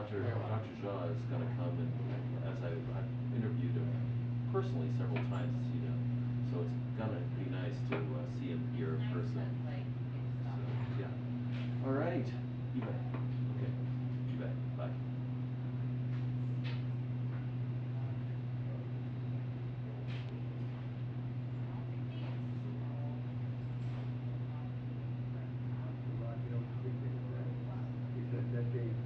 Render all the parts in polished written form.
Dr. Shaw is going to come, and as I've interviewed him personally several times, you know, so it's going to be nice to see him here in person. So, yeah. All right. You bet. Okay. You bet. Bye. That day is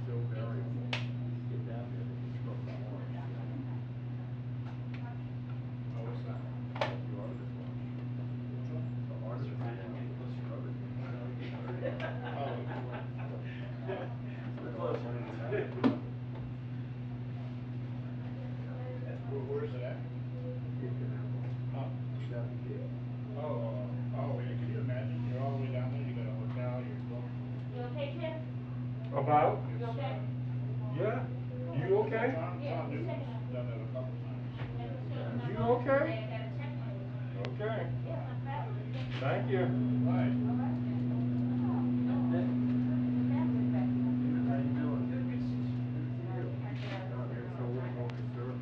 so variable. Get down there, they can smoke the orange. Oh, what's that? The artist one. Which one? The artist one. Scrubber. Oh. Spent a lot of money on that. Where is it at? Cape Canaveral. Huh? Down the Cape. Oh, yeah, can you imagine? You're all the way down there, you got a hotel, you're booked. You okay, Tim? About? You okay? Yeah. You okay? John Newton's done that a couple times. You okay? Okay. Thank you. Right. How you doing? Good to see you. Down here, so we're going to surf.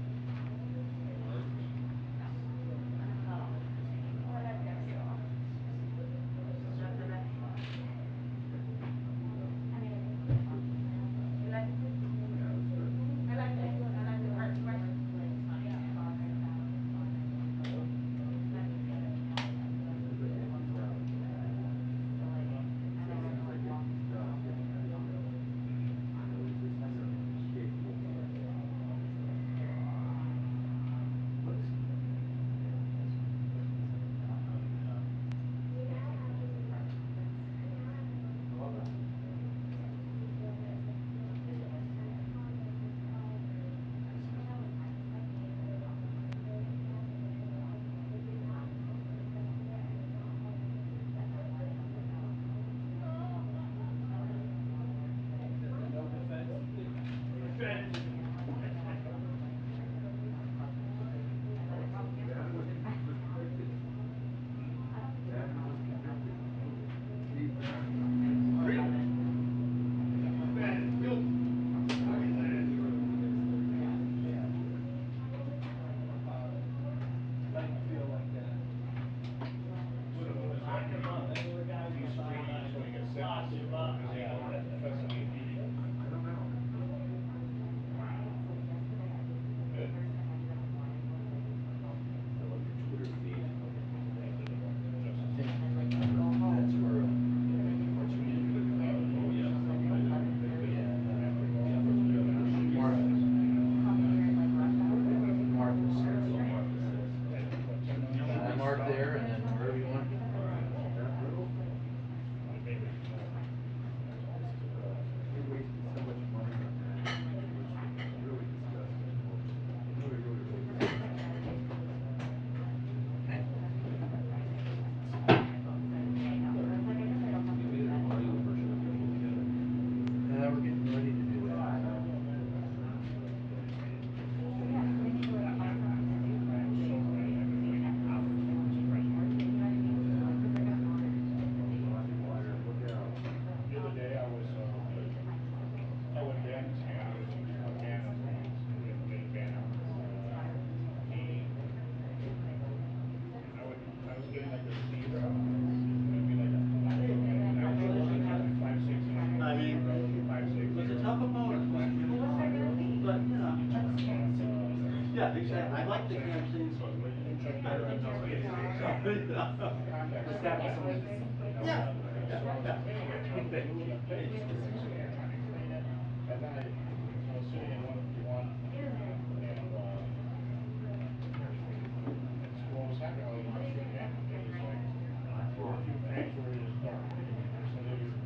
Yeah, exactly. I like the campaign song better than no way. Yeah. And then I was sitting in 151 and what was happening, I was on the street and it was like, there were a few frames where it was dark. So they were just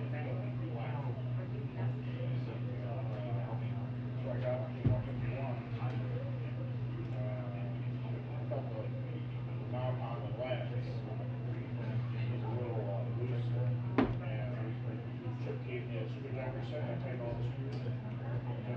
frame of black. So I got up to 151. I felt the knob on the lens was a little loose, and Chip gave me a screwdriver set. I tightened all the screws, and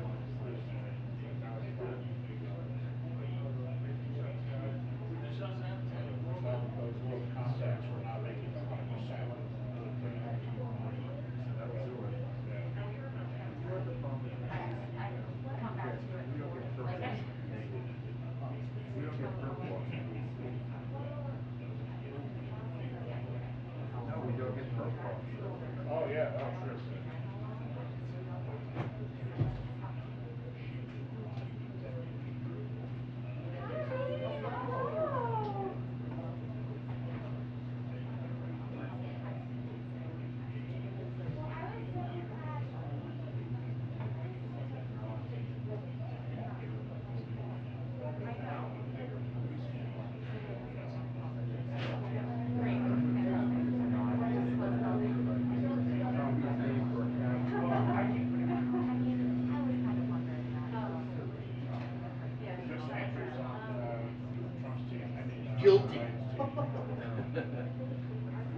guilty. I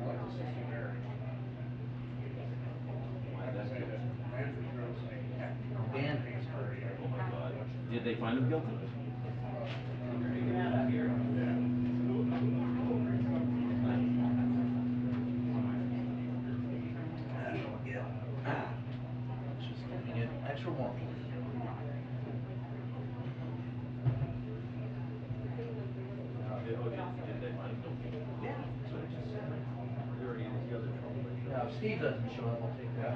like the sister Mary. Why I have to that say guilty? that Andrew's girls say, heck, Dan. it's great. Oh my God. Did they find him guilty? Here. Yeah. Just giving it extra warmth. Did they find him guilty? Yeah. Or he has a trouble. Now, if Steve doesn't show up, I'll take that.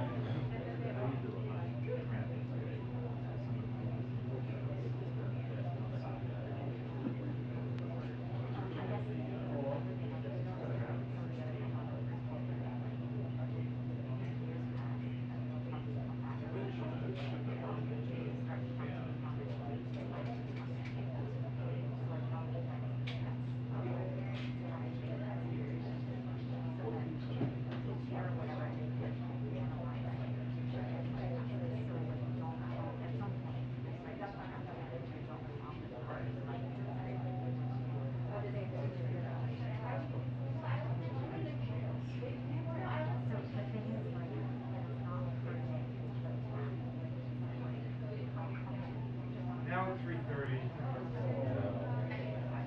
Now at 3:30.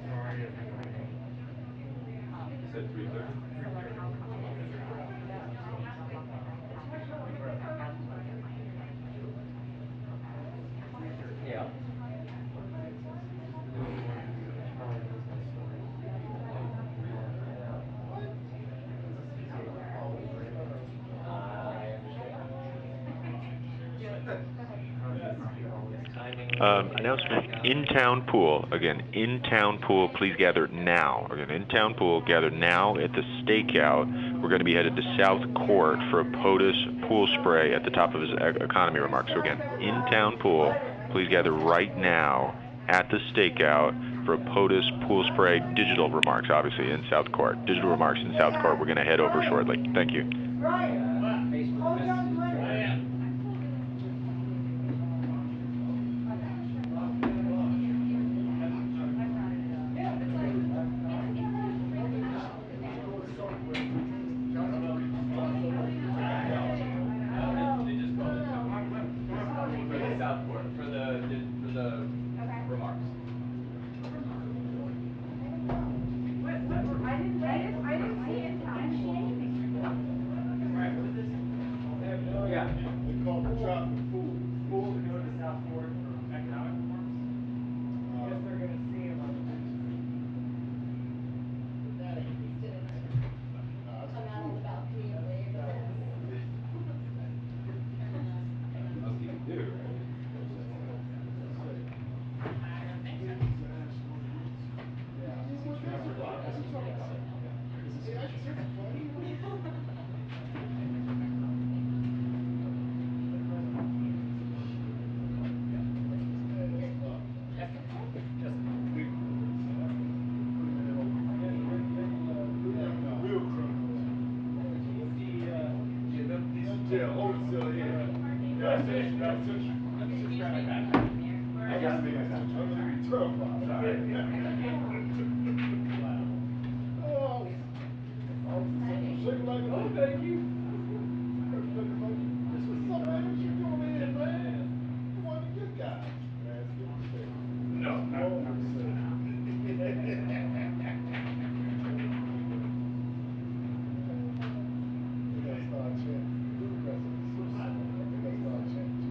Sorry, everybody. You said 3:30? 3:30. Yeah. I understand. Announcement, in-town pool. Again, in-town pool, please gather now. Again, in-town pool, gather now at the stakeout. We're going to be headed to South Court for a POTUS pool spray at the top of his economy remarks. So again, in-town pool, please gather right now at the stakeout for a POTUS pool spray digital remarks, obviously, in South Court. Digital remarks in South Court. We're going to head over shortly. Thank you. Facebook messages. They just called it for the South Court, for the remarks. I didn't see it. Yeah. They call the chapter food. Pool to go to South Fork for economic remarks? I guess they're gonna see him on the big screen. That ain't me. No, that's I'm the out on the food. balcony and wave. Most you can do, right? Yeah, hold it still here. Yeah, that's it. I gotta make it. I'm gonna be terrified. Oh, shake like a oh, thank you. What's up, man? What you doing here, man? You one of the good guys. No, They gotta start chanting. New presidents. They gotta start chanting too.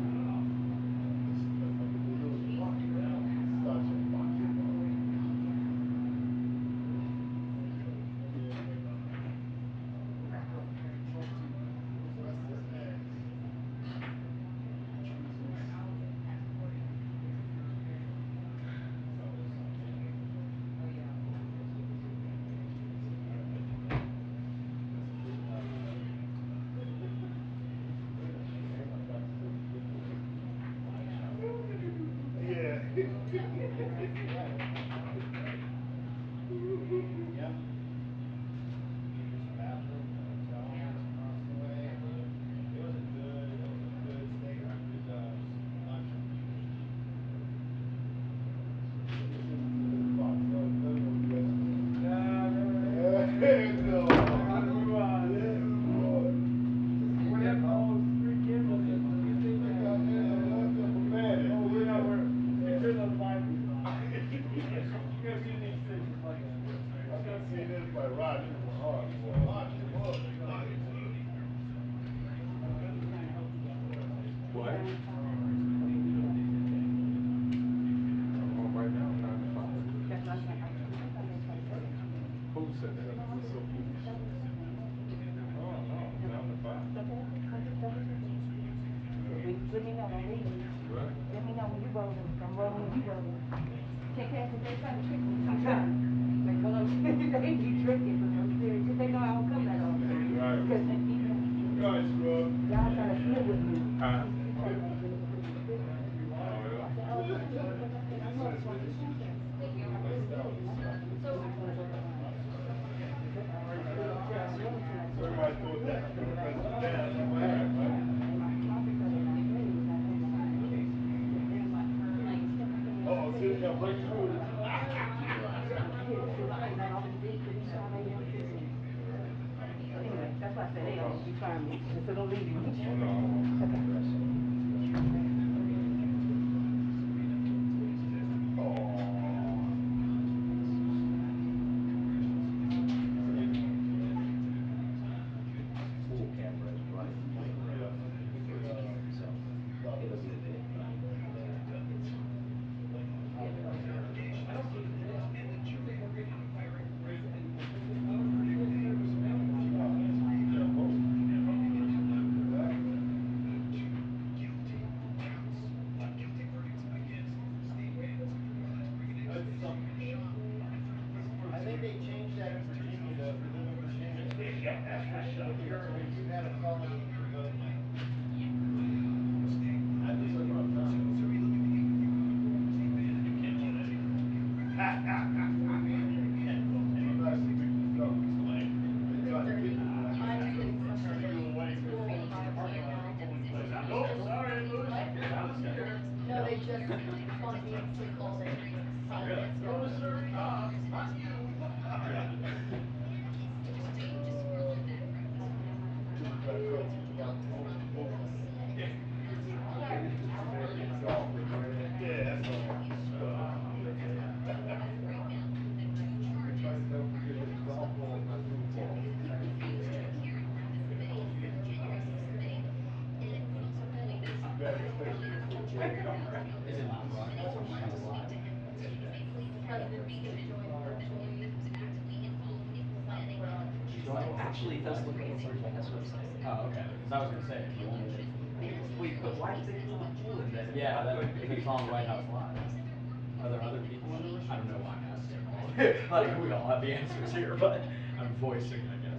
Start chanting. Someplace true. Anyway, that's why I said, hey, I'm gonna be fine, so don't leave me. Oh, no. Pool cameras, right? So, it'll be there. I think they changed that in Virginia though, if you live in Virginia. That's for sure. If you had a felony, you could vote now. That's what I'm telling you. I'm not convicted of felony. They tried to get me, but I I'm got doing out. a wedding, they're pulling into the parking lot, they're pulling into place. Oh, sorry, Louis. No, they just spontaneously called it. Really? Go, sir, not you. People try to cut people out with mobile. Just American golf, they go right at you. Yeah, that's all. They're trying to tell people that it's golf balls, not footballs. Too bad it's especially in football. Is it not broadcast on Miami's Live? That's too bad. President Skip joined virtually. So it actually does look like it's on Paul's website. Oh, okay. Because I was gonna say, if you only did it for the pool. Wait, but why did they throw the pool in then? Yeah, that, if it's on White House Live. Are there other people in the room? I don't know why I'm asking. Like, we all have the answers here, but I'm voicing, I guess.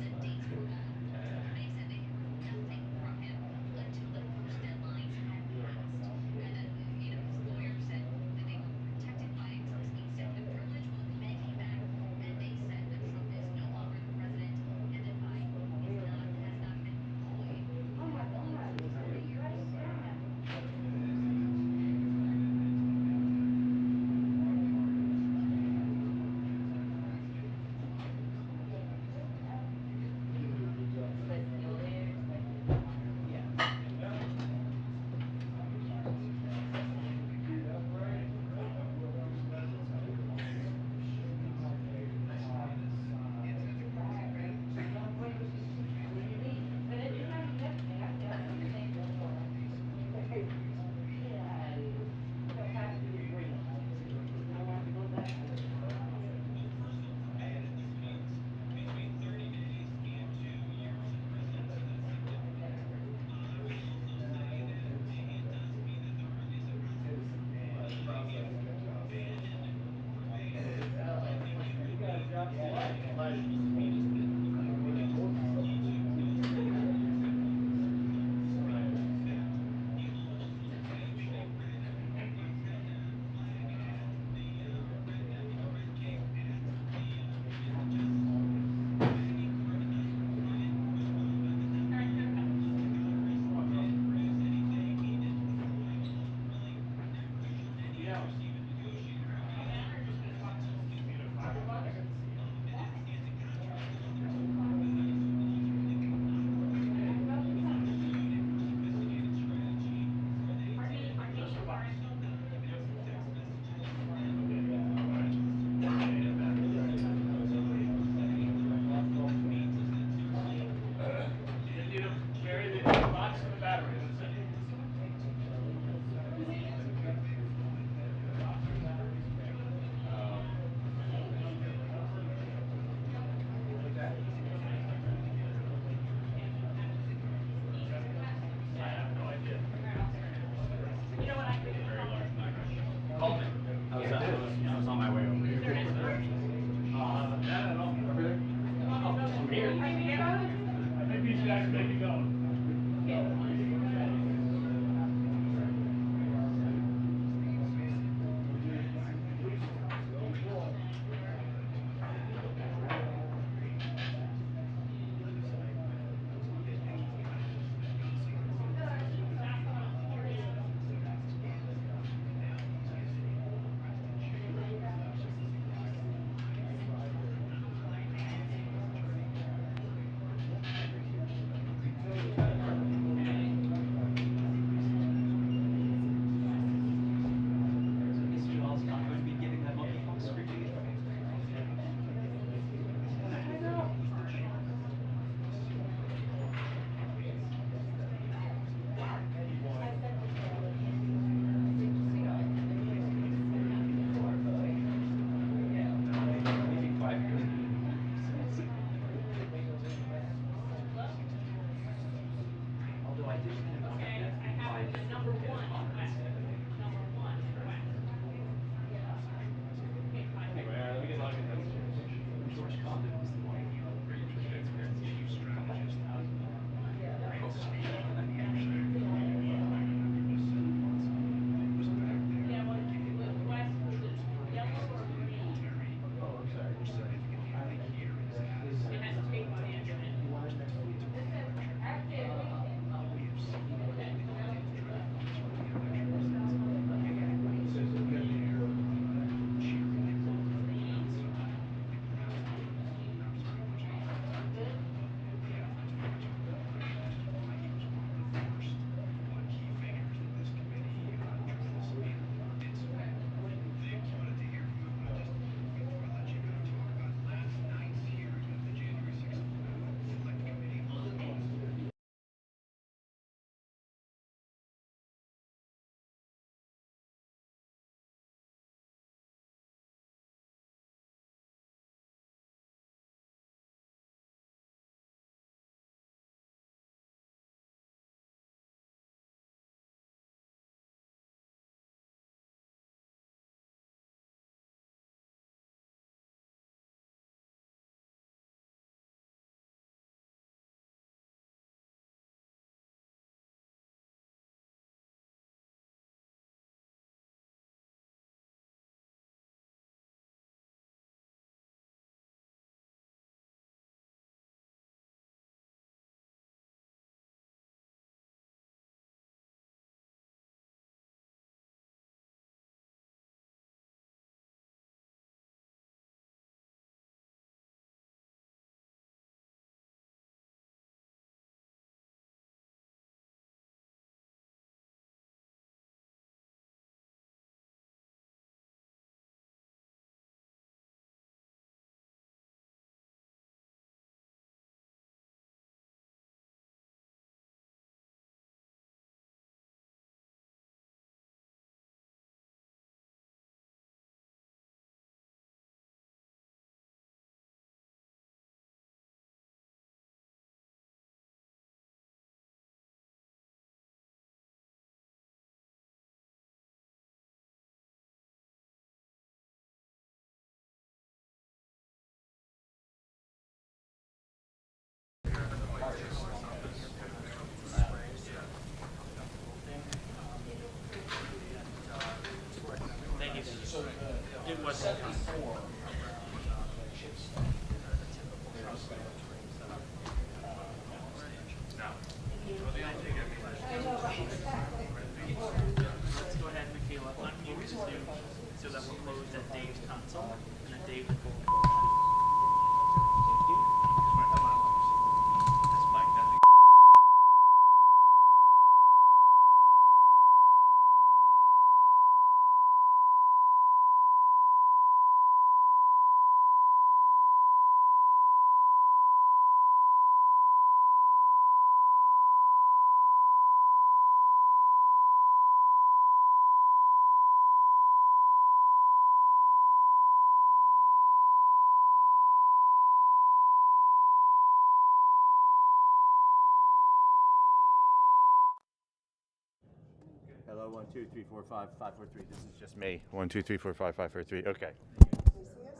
1, 2, 3, 4, 5, 5, 4, 3. This is just me. 1, 2, 3, 4, 5, 5, 4, 3. Okay. Okay. So this is their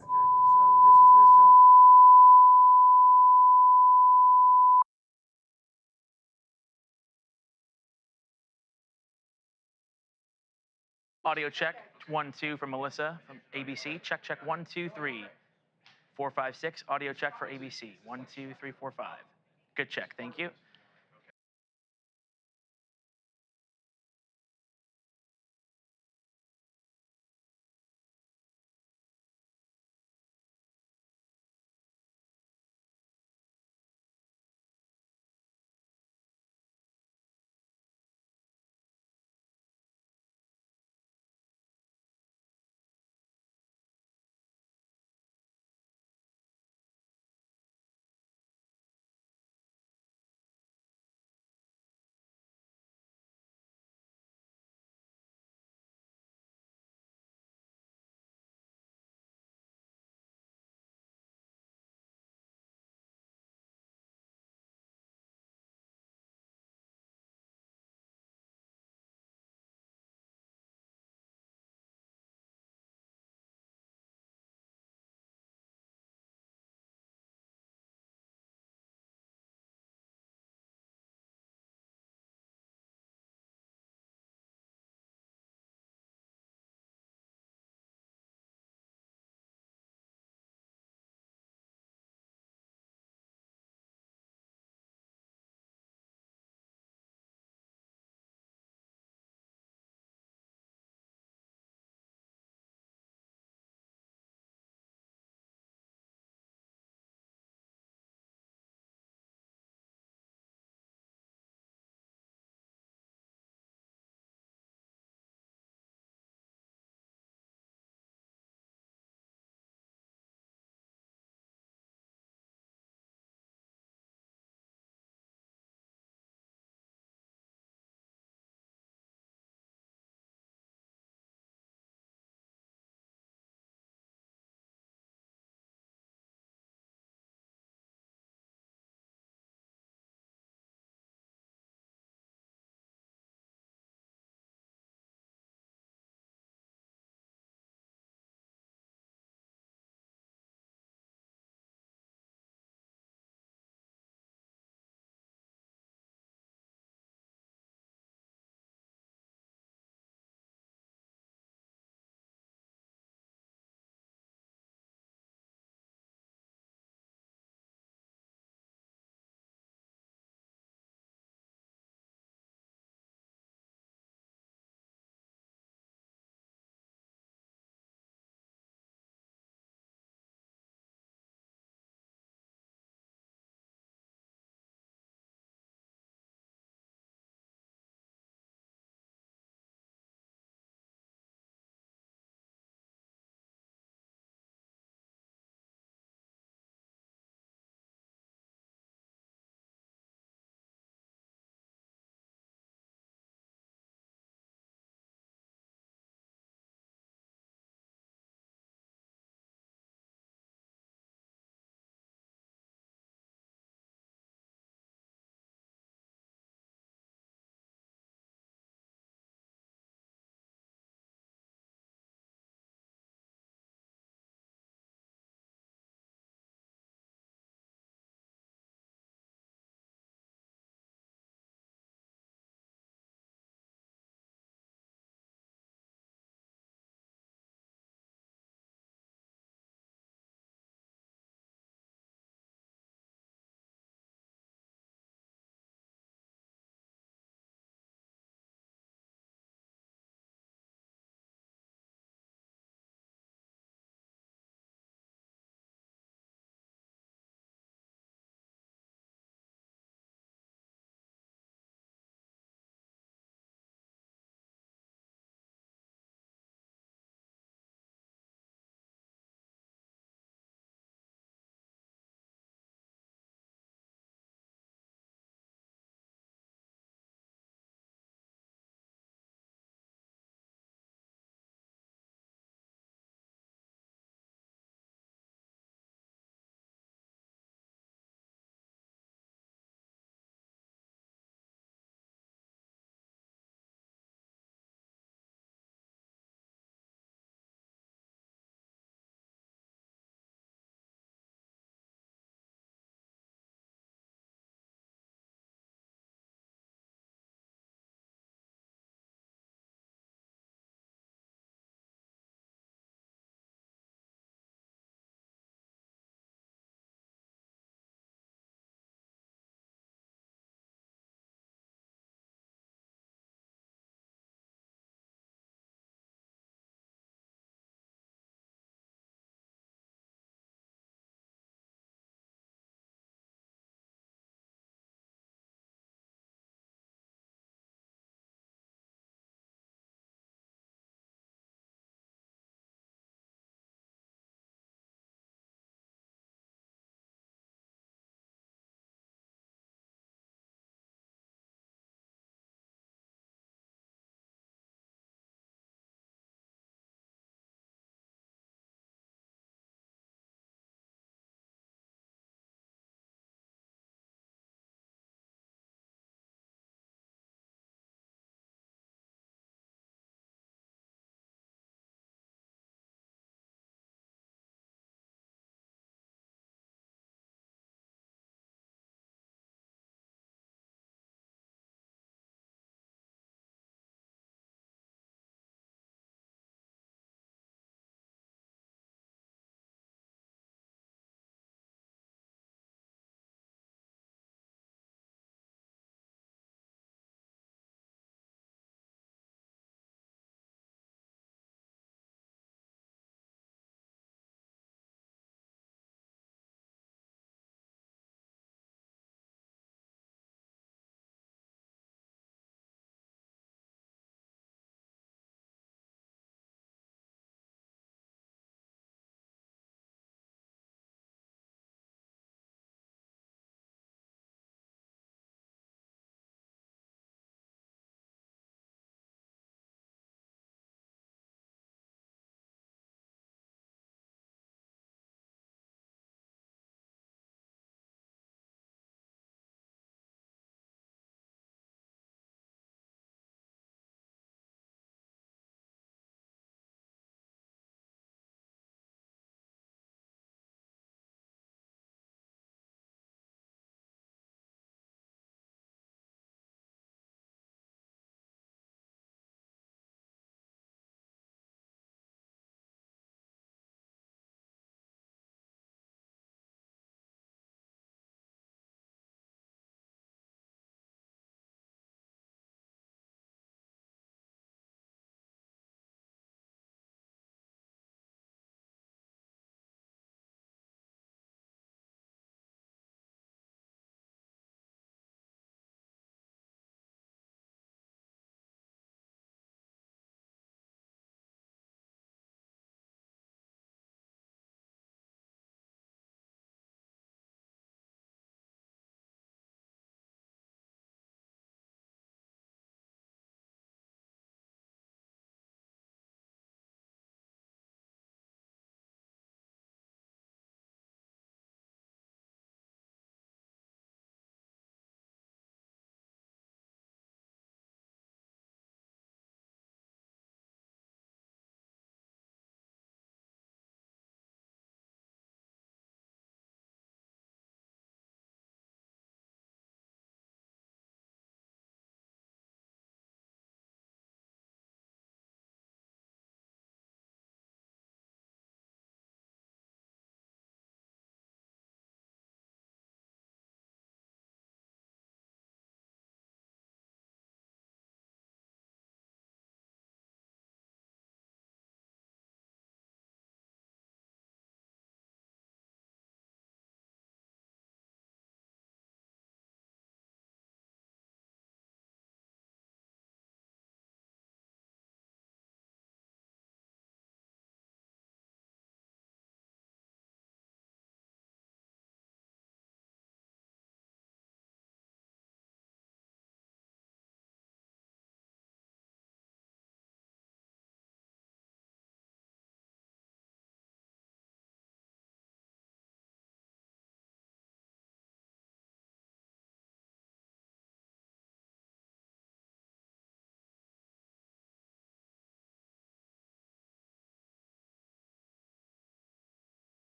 tone. Audio check, 1, 2 from Melissa from ABC. Check, check, 1, 2, 3, 4, 5, 6. Audio check for ABC. 1, 2, 3, 4, 5. Good check. Thank you.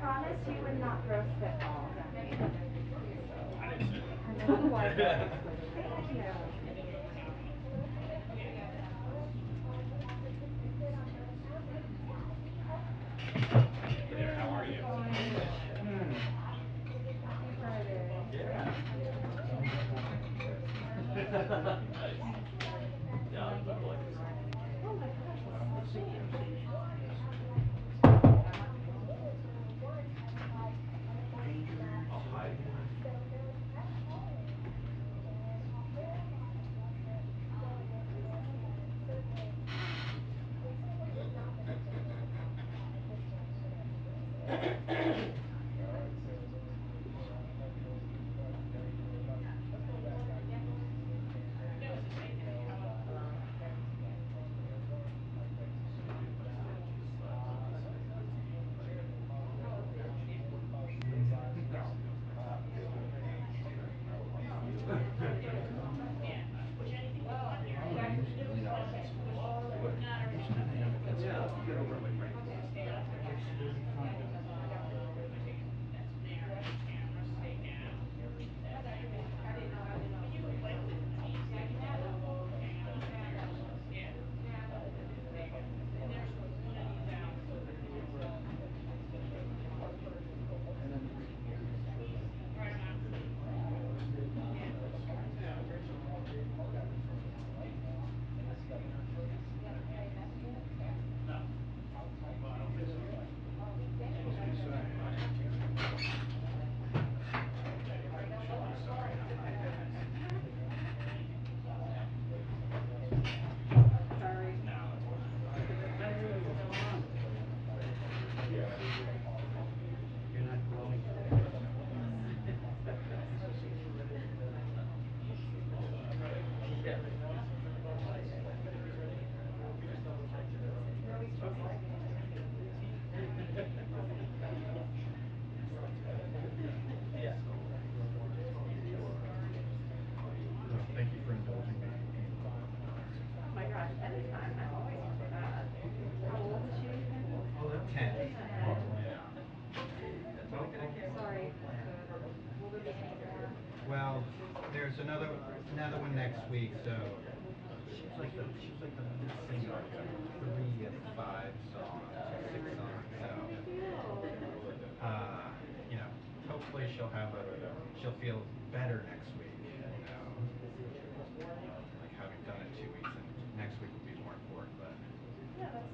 promise you would not throw spitballs at me. I didn't say that. I know you like it. Thank you. Hey there, how are you? Happy Friday. Yeah. Nice. Yeah, I like this one. Oh my gosh, But I'm that's so listening to cool. danger I'll hide to behind. I'm not used to doing that. I'm used to hanging against the wall. Get over it like right to this. It's fun. And then we can go No. Well, I don't think so. It's supposed to be sorry. Should be sorry. Sorry. No, it's fine. That really was fun. Yeah. You're not glowing today. Well, thank you for indulging me in my daughter. Oh my gosh, anytime. I'm always here for that. How old is she again? 10. Yeah. Yeah. Sorry. Will there be any more? Well, there's another one next week, so She was like the lead singer of 3 of 5 songs or 6 songs. So, you know, hopefully she'll feel better next week. Like having done it 2 weeks, and next week will be more important. But Yeah, that's.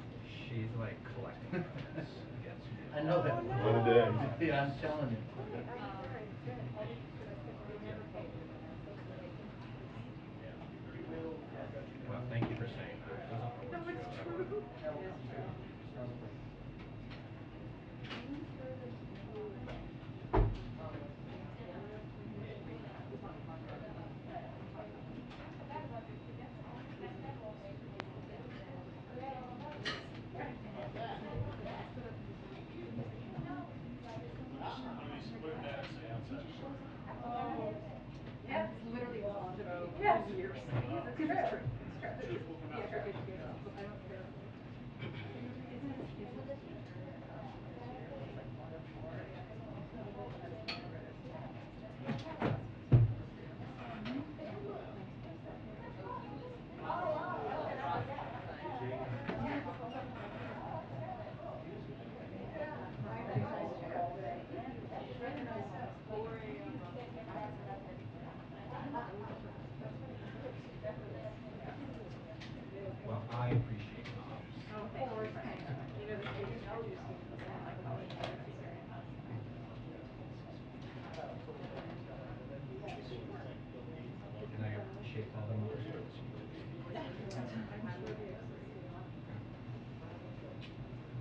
she's like collecting things against me. I know that. One a day. Yeah, I'm telling you. Well, thank you for saying that. It doesn't No, always it's show true. that way. It is true. What did Dad say outside? Oh, yeah, literally was on to me for years. Because it's true. It's true. Truth will come out. Yeah, I don't care. Well, I appreciate moms. Oh, thank you. You know, the students here do seem the same, like college students experience. And I appreciate all the mothers you to be. I'm sure they exist.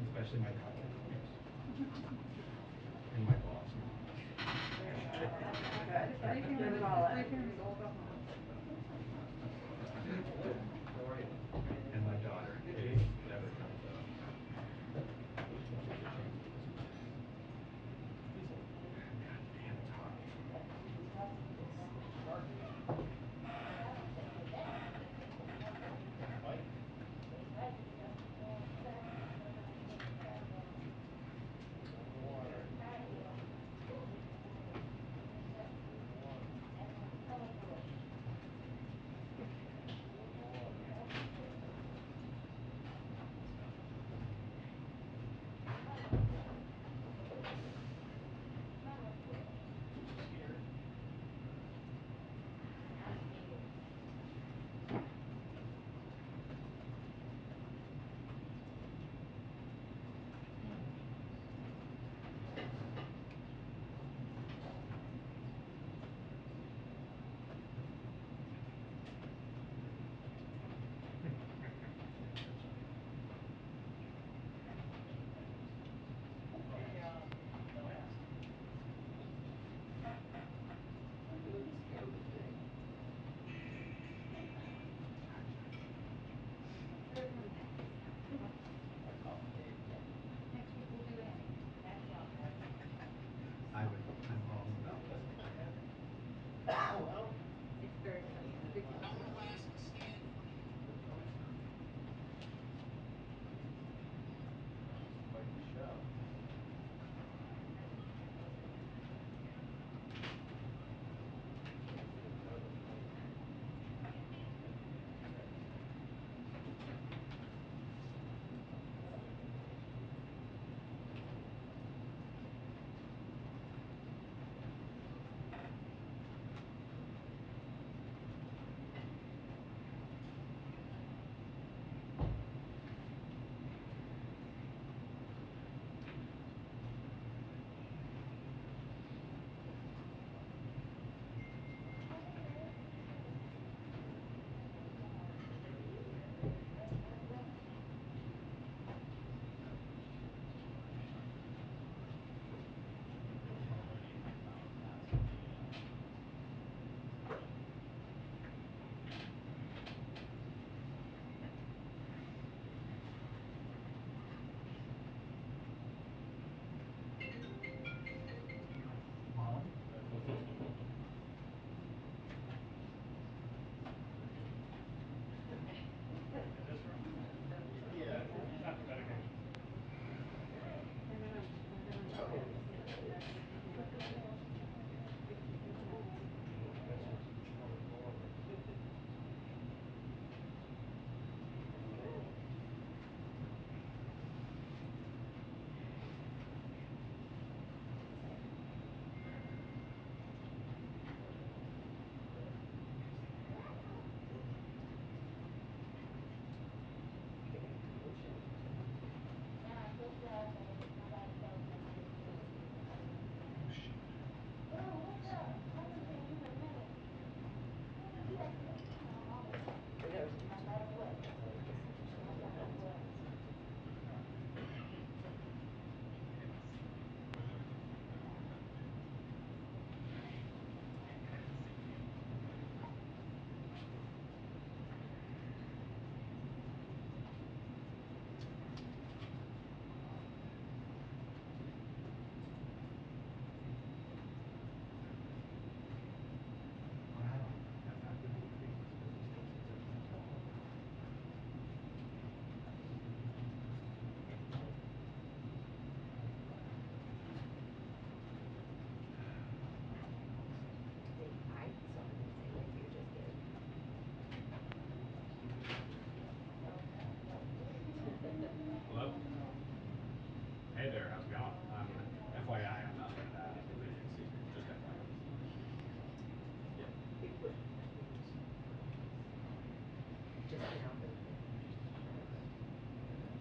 Especially my college moms. And my boss moms. Bring it all in. And my daughter, in case it ever comes up. God damn, it's hot.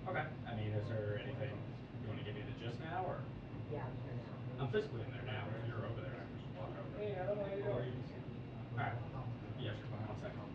Okay. I mean, is there anything you want to give me the gist now, or? Yeah, I'm here now. I'm physically in there now. If you're over there, I can just walk over. Hey Adam, how you doing? All right. Yeah, sure. 1 second.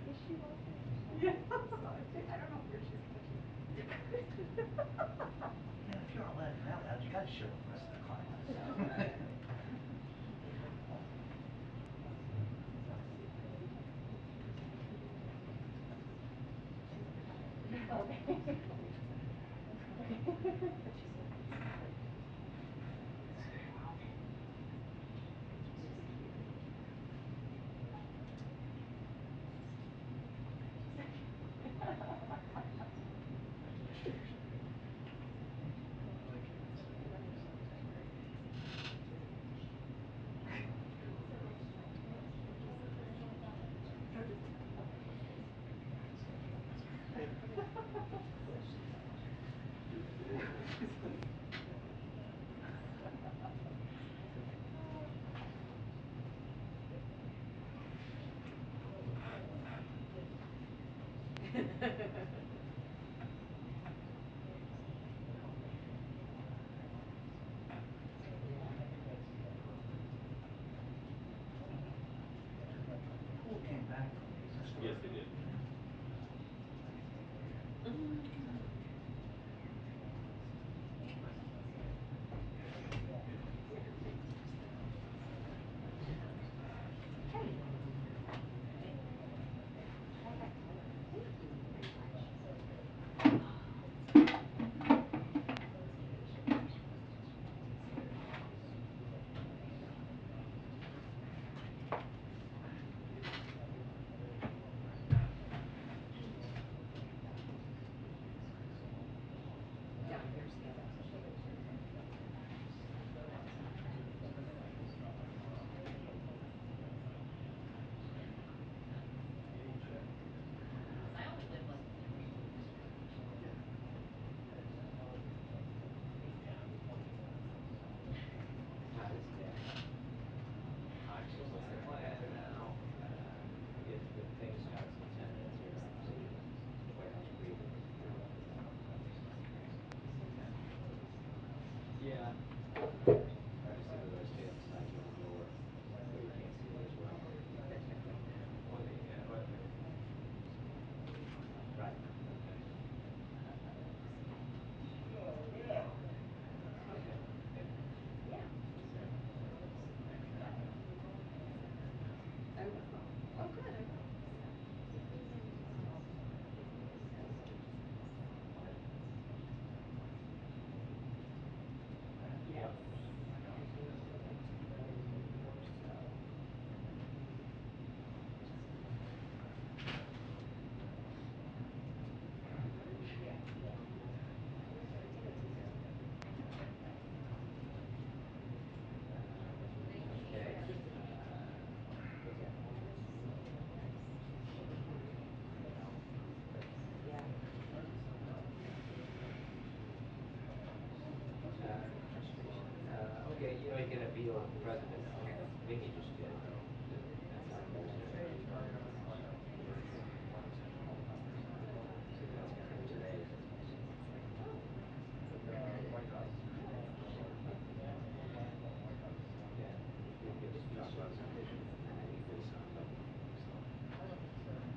Is she laughing? Yeah. I don't know where she's touching. Yeah, if you're not laughing out loud, you got to show the rest of the class. Okay. Pool came back from these. Yes, they did. president, Vicky just did. That's on Thursday. That's coming today. Yeah, we could talk about some issues and then any good stuff.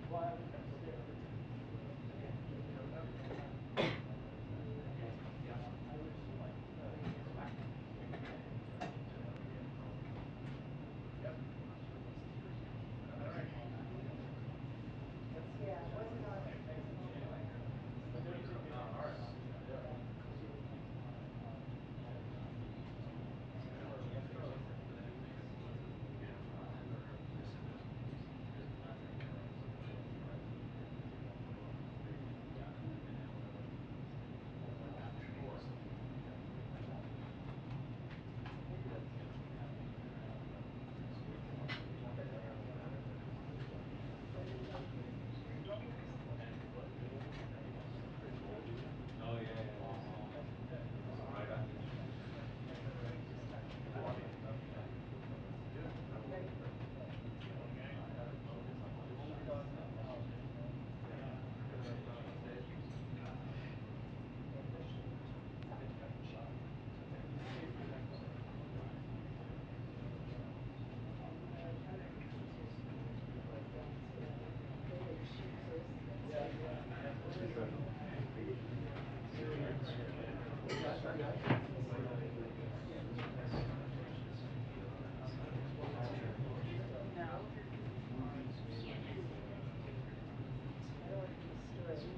Well, I think that's okay. I would assume like, Yeah, it wasn't on. Oh, yeah, yeah. Right after.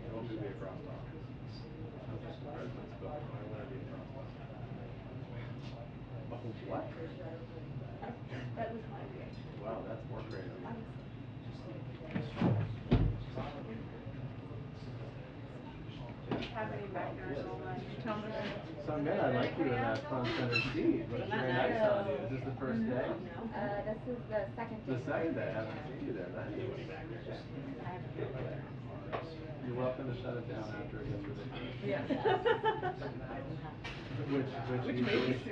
You want me to be a crosstalk? The president's book. Why would I be a crosstalk? Oh, what? That was my reaction. Wow, that's more crazy. Happening back there is all that. You tell them to. So man, I like you in that front center seat. Looks very nice on you. Is this the first day? This is the second day. The second day. I haven't seen you there. Nice. I haven't been there. You're welcome to shut it down after it gets ridiculous. Yeah.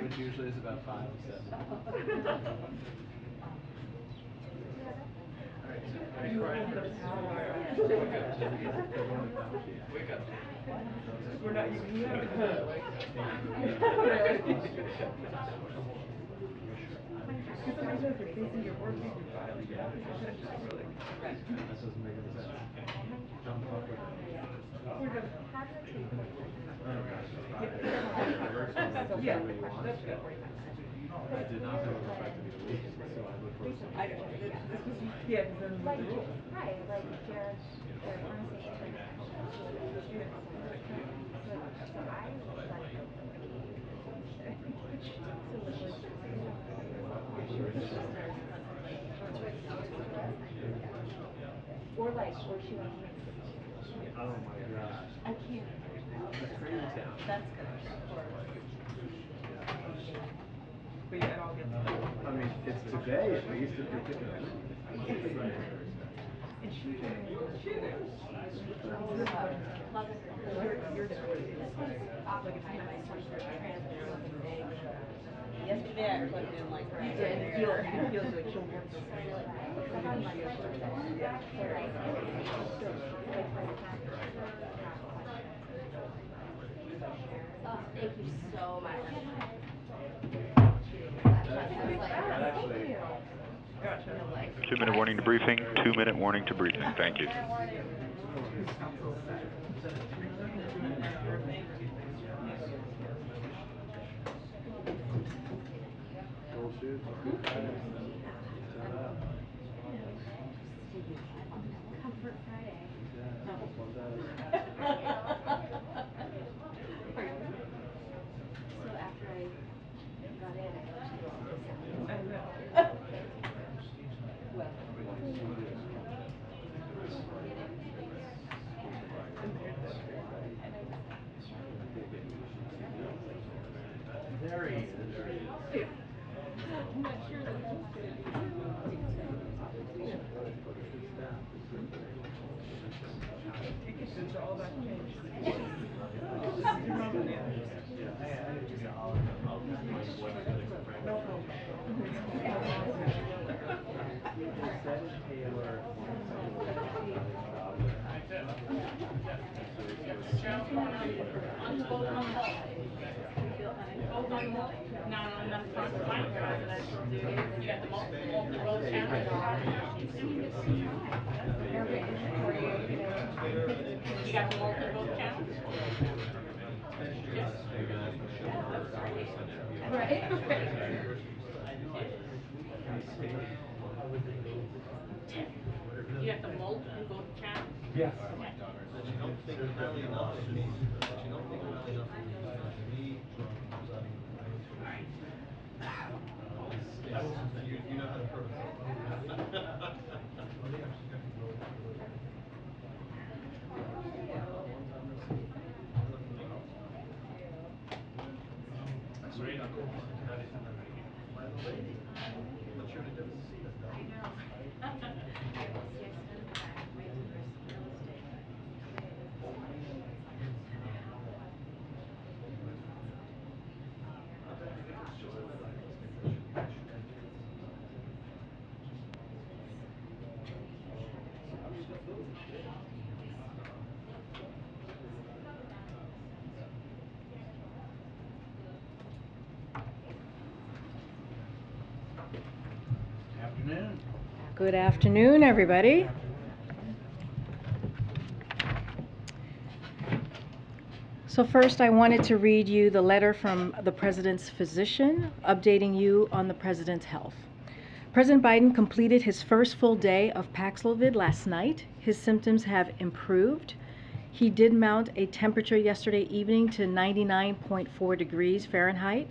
which usually is about 5 to 7. You hold the power. Wake up. We're not even here. Because sometimes if you're facing your work, you can file your application. That doesn't make any sense. Jump up with it. We're just. Oh, gosh, it's fine. It works for me. Just Yeah, do what you want. that's good. I did not know it affected me the least, so I look forward to seeing I know. Yeah, because then Like, the rules. right, like Jared honestly took it at home. So I let it go pretty. So like, or like, or she went to Mexico. Oh my gosh. I can't. That's crazy town. That's good, of course. But yeah, it all gets. I mean, it's today at least if you're picking up. And she came in and she was. You're just really like it's nice when you're transit. Yesterday I plugged in like You did. It feels like she'll work this way. Thank you so much. That actually. 2-minute warning to briefing. 2-minute warning to briefing. Thank you. Gold shoes. Comfort Friday. Yeah, one does. So after I got in, I got to do all this. I know. Well, There he is. I'm not sure that that's going to be. It's all about change. Yeah, I had to give you all of them. I'll just like one that I can frame. Not on the front side presidential duties. You got the multiple channels. You got the multiple channels. Right. You got the multiple channels. Yes. That you don't think highly enough of me. That you don't think highly enough of me. You know how to protocol. What's your name? I know. I will see. I sent him back my dealer's real estate. Afternoon. Good afternoon, everybody. So first, I wanted to read you the letter from the President's physician updating you on the President's health. President Biden completed his first full day of Paxlovid last night. His symptoms have improved. He did mount a temperature yesterday evening to 99.4 degrees Fahrenheit,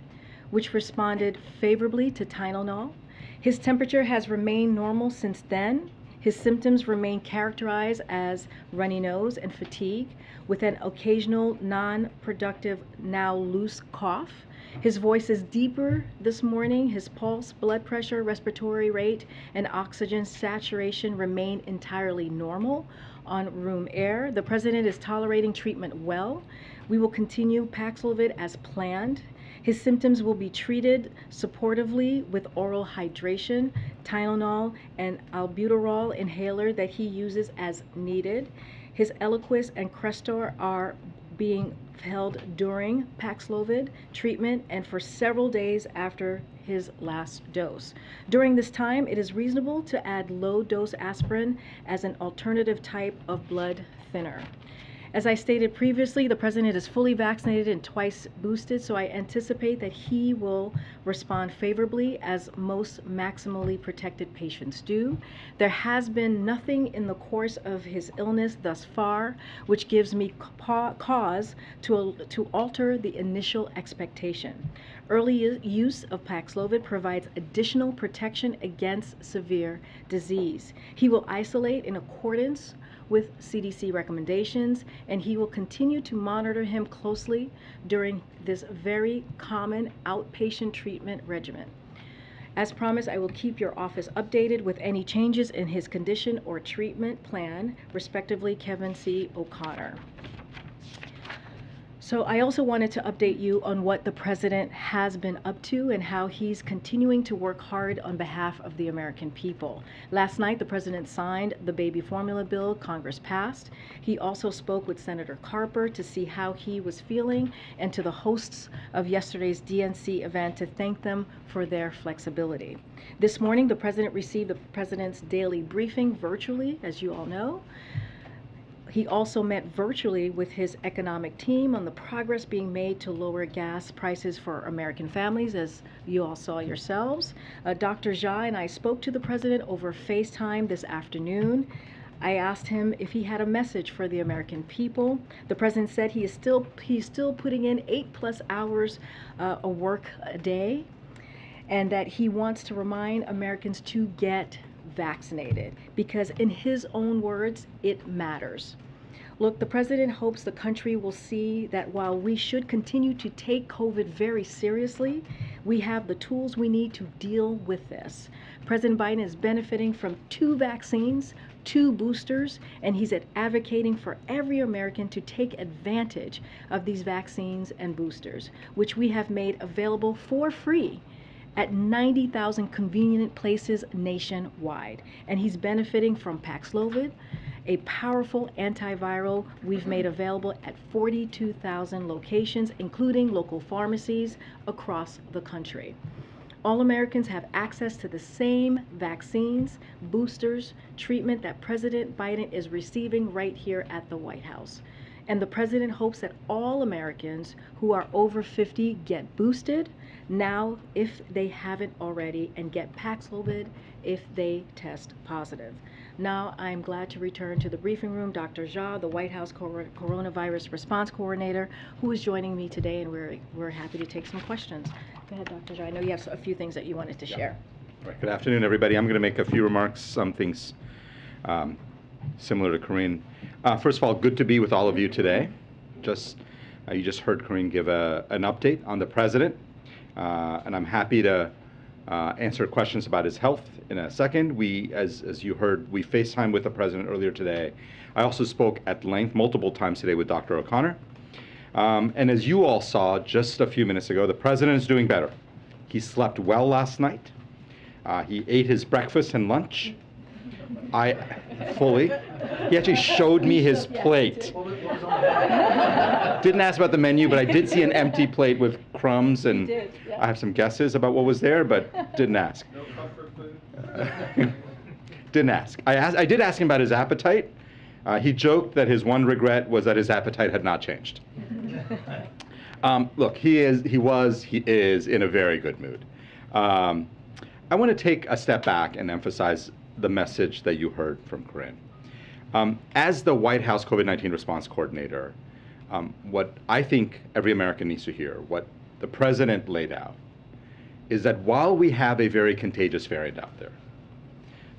which responded favorably to Tylenol. His temperature has remained normal since then. His symptoms remain characterized as runny nose and fatigue, with an occasional non-productive, now loose cough. His voice is deeper this morning. His pulse, blood pressure, respiratory rate, and oxygen saturation remain entirely normal on room air. The President is tolerating treatment well. We will continue Paxlovid as planned. His symptoms will be treated supportively with oral hydration, Tylenol, and albuterol inhaler that he uses as needed. His Eliquis and Crestor are being held during Paxlovid treatment and for several days after his last dose. During this time, it is reasonable to add low-dose aspirin as an alternative type of blood thinner. As I stated previously, the President is fully vaccinated and twice boosted, so I anticipate that he will respond favorably as most maximally protected patients do. There has been nothing in the course of his illness thus far which gives me cause to alter the initial expectation. Early use of Paxlovid provides additional protection against severe disease. He will isolate in accordance with CDC recommendations, and he will continue to monitor him closely during this very common outpatient treatment regimen. As promised, I will keep your office updated with any changes in his condition or treatment plan, respectively, Kevin C. O'Connor. So I also wanted to update you on what the President has been up to and how he's continuing to work hard on behalf of the American people. Last night, the President signed the baby formula bill Congress passed. He also spoke with Senator Carper to see how he was feeling and to the hosts of yesterday's DNC event to thank them for their flexibility. This morning, the President received the President's daily briefing virtually, as you all know. He also met virtually with his economic team on the progress being made to lower gas prices for American families, as you all saw yourselves. Dr. Jha and I spoke to the President over FaceTime this afternoon. I asked him if he had a message for the American people. The President said he's still putting in 8+ hours of work a day, and that he wants to remind Americans to get vaccinated because, in his own words, it matters. Look, the President hopes the country will see that while we should continue to take COVID very seriously, we have the tools we need to deal with this. President Biden is benefiting from 2 vaccines, 2 boosters, and he's advocating for every American to take advantage of these vaccines and boosters, which we have made available for free at 90,000 convenient places nationwide. And he's benefiting from Paxlovid, a powerful antiviral we've made available at 42,000 locations, including local pharmacies across the country. All Americans have access to the same vaccines, boosters, treatment that President Biden is receiving right here at the White House. And the president hopes that all Americans who are over 50 get boosted now if they haven't already, and get Paxlovid if they test positive. Now I'm glad to return to the briefing room Dr. Jha, the White House Coronavirus Response Coordinator, who is joining me today, and we're happy to take some questions. Go ahead, Dr. Jha. I know you have a few things that you wanted to share. Right. Good afternoon, everybody. I'm going to make a few remarks, some things similar to Corinne. First of all, good to be with all of you today. You just heard Corinne give an update on the president, and I'm happy to answer questions about his health in a second. As you heard, we FaceTimed with the president earlier today. I also spoke at length multiple times today with Dr. O'Connor. And as you all saw just a few minutes ago, the president is doing better. He slept well last night. He ate his breakfast and lunch. He actually showed me his plate. Didn't ask about the menu, but I did see an empty plate with crumbs, and I have some guesses about what was there, but didn't ask. No comfort food? Didn't ask. I did ask him about his appetite. He joked that his one regret was that his appetite had not changed. Look, he is in a very good mood. I want to take a step back and emphasize the message that you heard from Corinne. As the White House COVID-19 response coordinator, what I think every American needs to hear, what the president laid out, is that while we have a very contagious variant out there,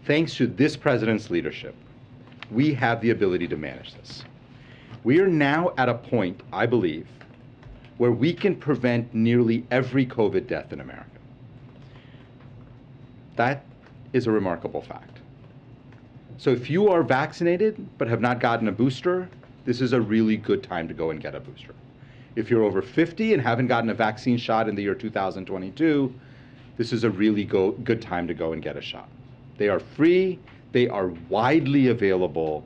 thanks to this president's leadership, we have the ability to manage this. We are now at a point, I believe, where we can prevent nearly every COVID death in America. That is a remarkable fact. So if you are vaccinated but have not gotten a booster, this is a really good time to go and get a booster. If you're over 50 and haven't gotten a vaccine shot in the year 2022, this is a really good time to go and get a shot. They are free, they are widely available,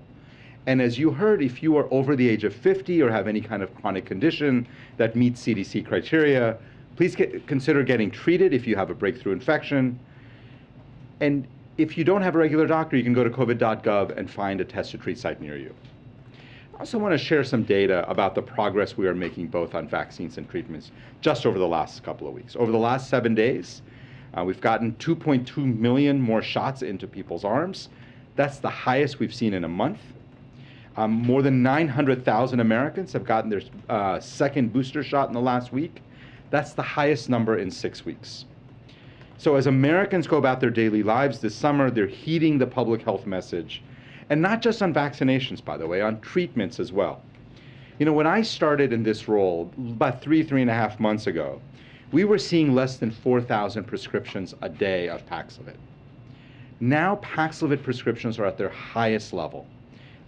and as you heard, if you are over the age of 50 or have any kind of chronic condition that meets CDC criteria, please consider getting treated if you have a breakthrough infection. And if you don't have a regular doctor, you can go to covid.gov and find a test to treat site near you. I also want to share some data about the progress we are making both on vaccines and treatments just over the last couple of weeks. Over the last 7 days, we've gotten 2.2 million more shots into people's arms. That's the highest we've seen in a month. More than 900,000 Americans have gotten their second booster shot in the last week. That's the highest number in 6 weeks. So as Americans go about their daily lives this summer, they're heeding the public health message. And not just on vaccinations, by the way, on treatments as well. You know, when I started in this role about 3.5 months ago, we were seeing less than 4,000 prescriptions a day of Paxlovid. Now Paxlovid prescriptions are at their highest level.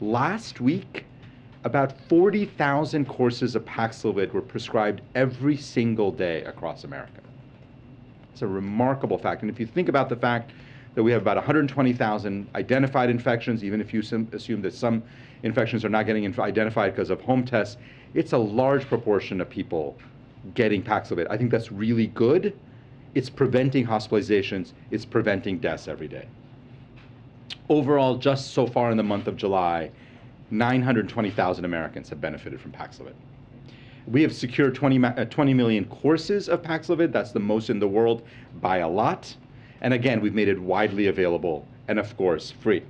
Last week, about 40,000 courses of Paxlovid were prescribed every single day across America. It's a remarkable fact. And if you think about the fact that we have about 120,000 identified infections, even if you assume that some infections are not getting identified because of home tests, it's a large proportion of people getting Paxlovid. I think that's really good. It's preventing hospitalizations. It's preventing deaths every day. Overall, just so far in the month of July, 920,000 Americans have benefited from Paxlovid. We have secured 20 million courses of Paxlovid. That's the most in the world by a lot. And again, we've made it widely available and, of course, free.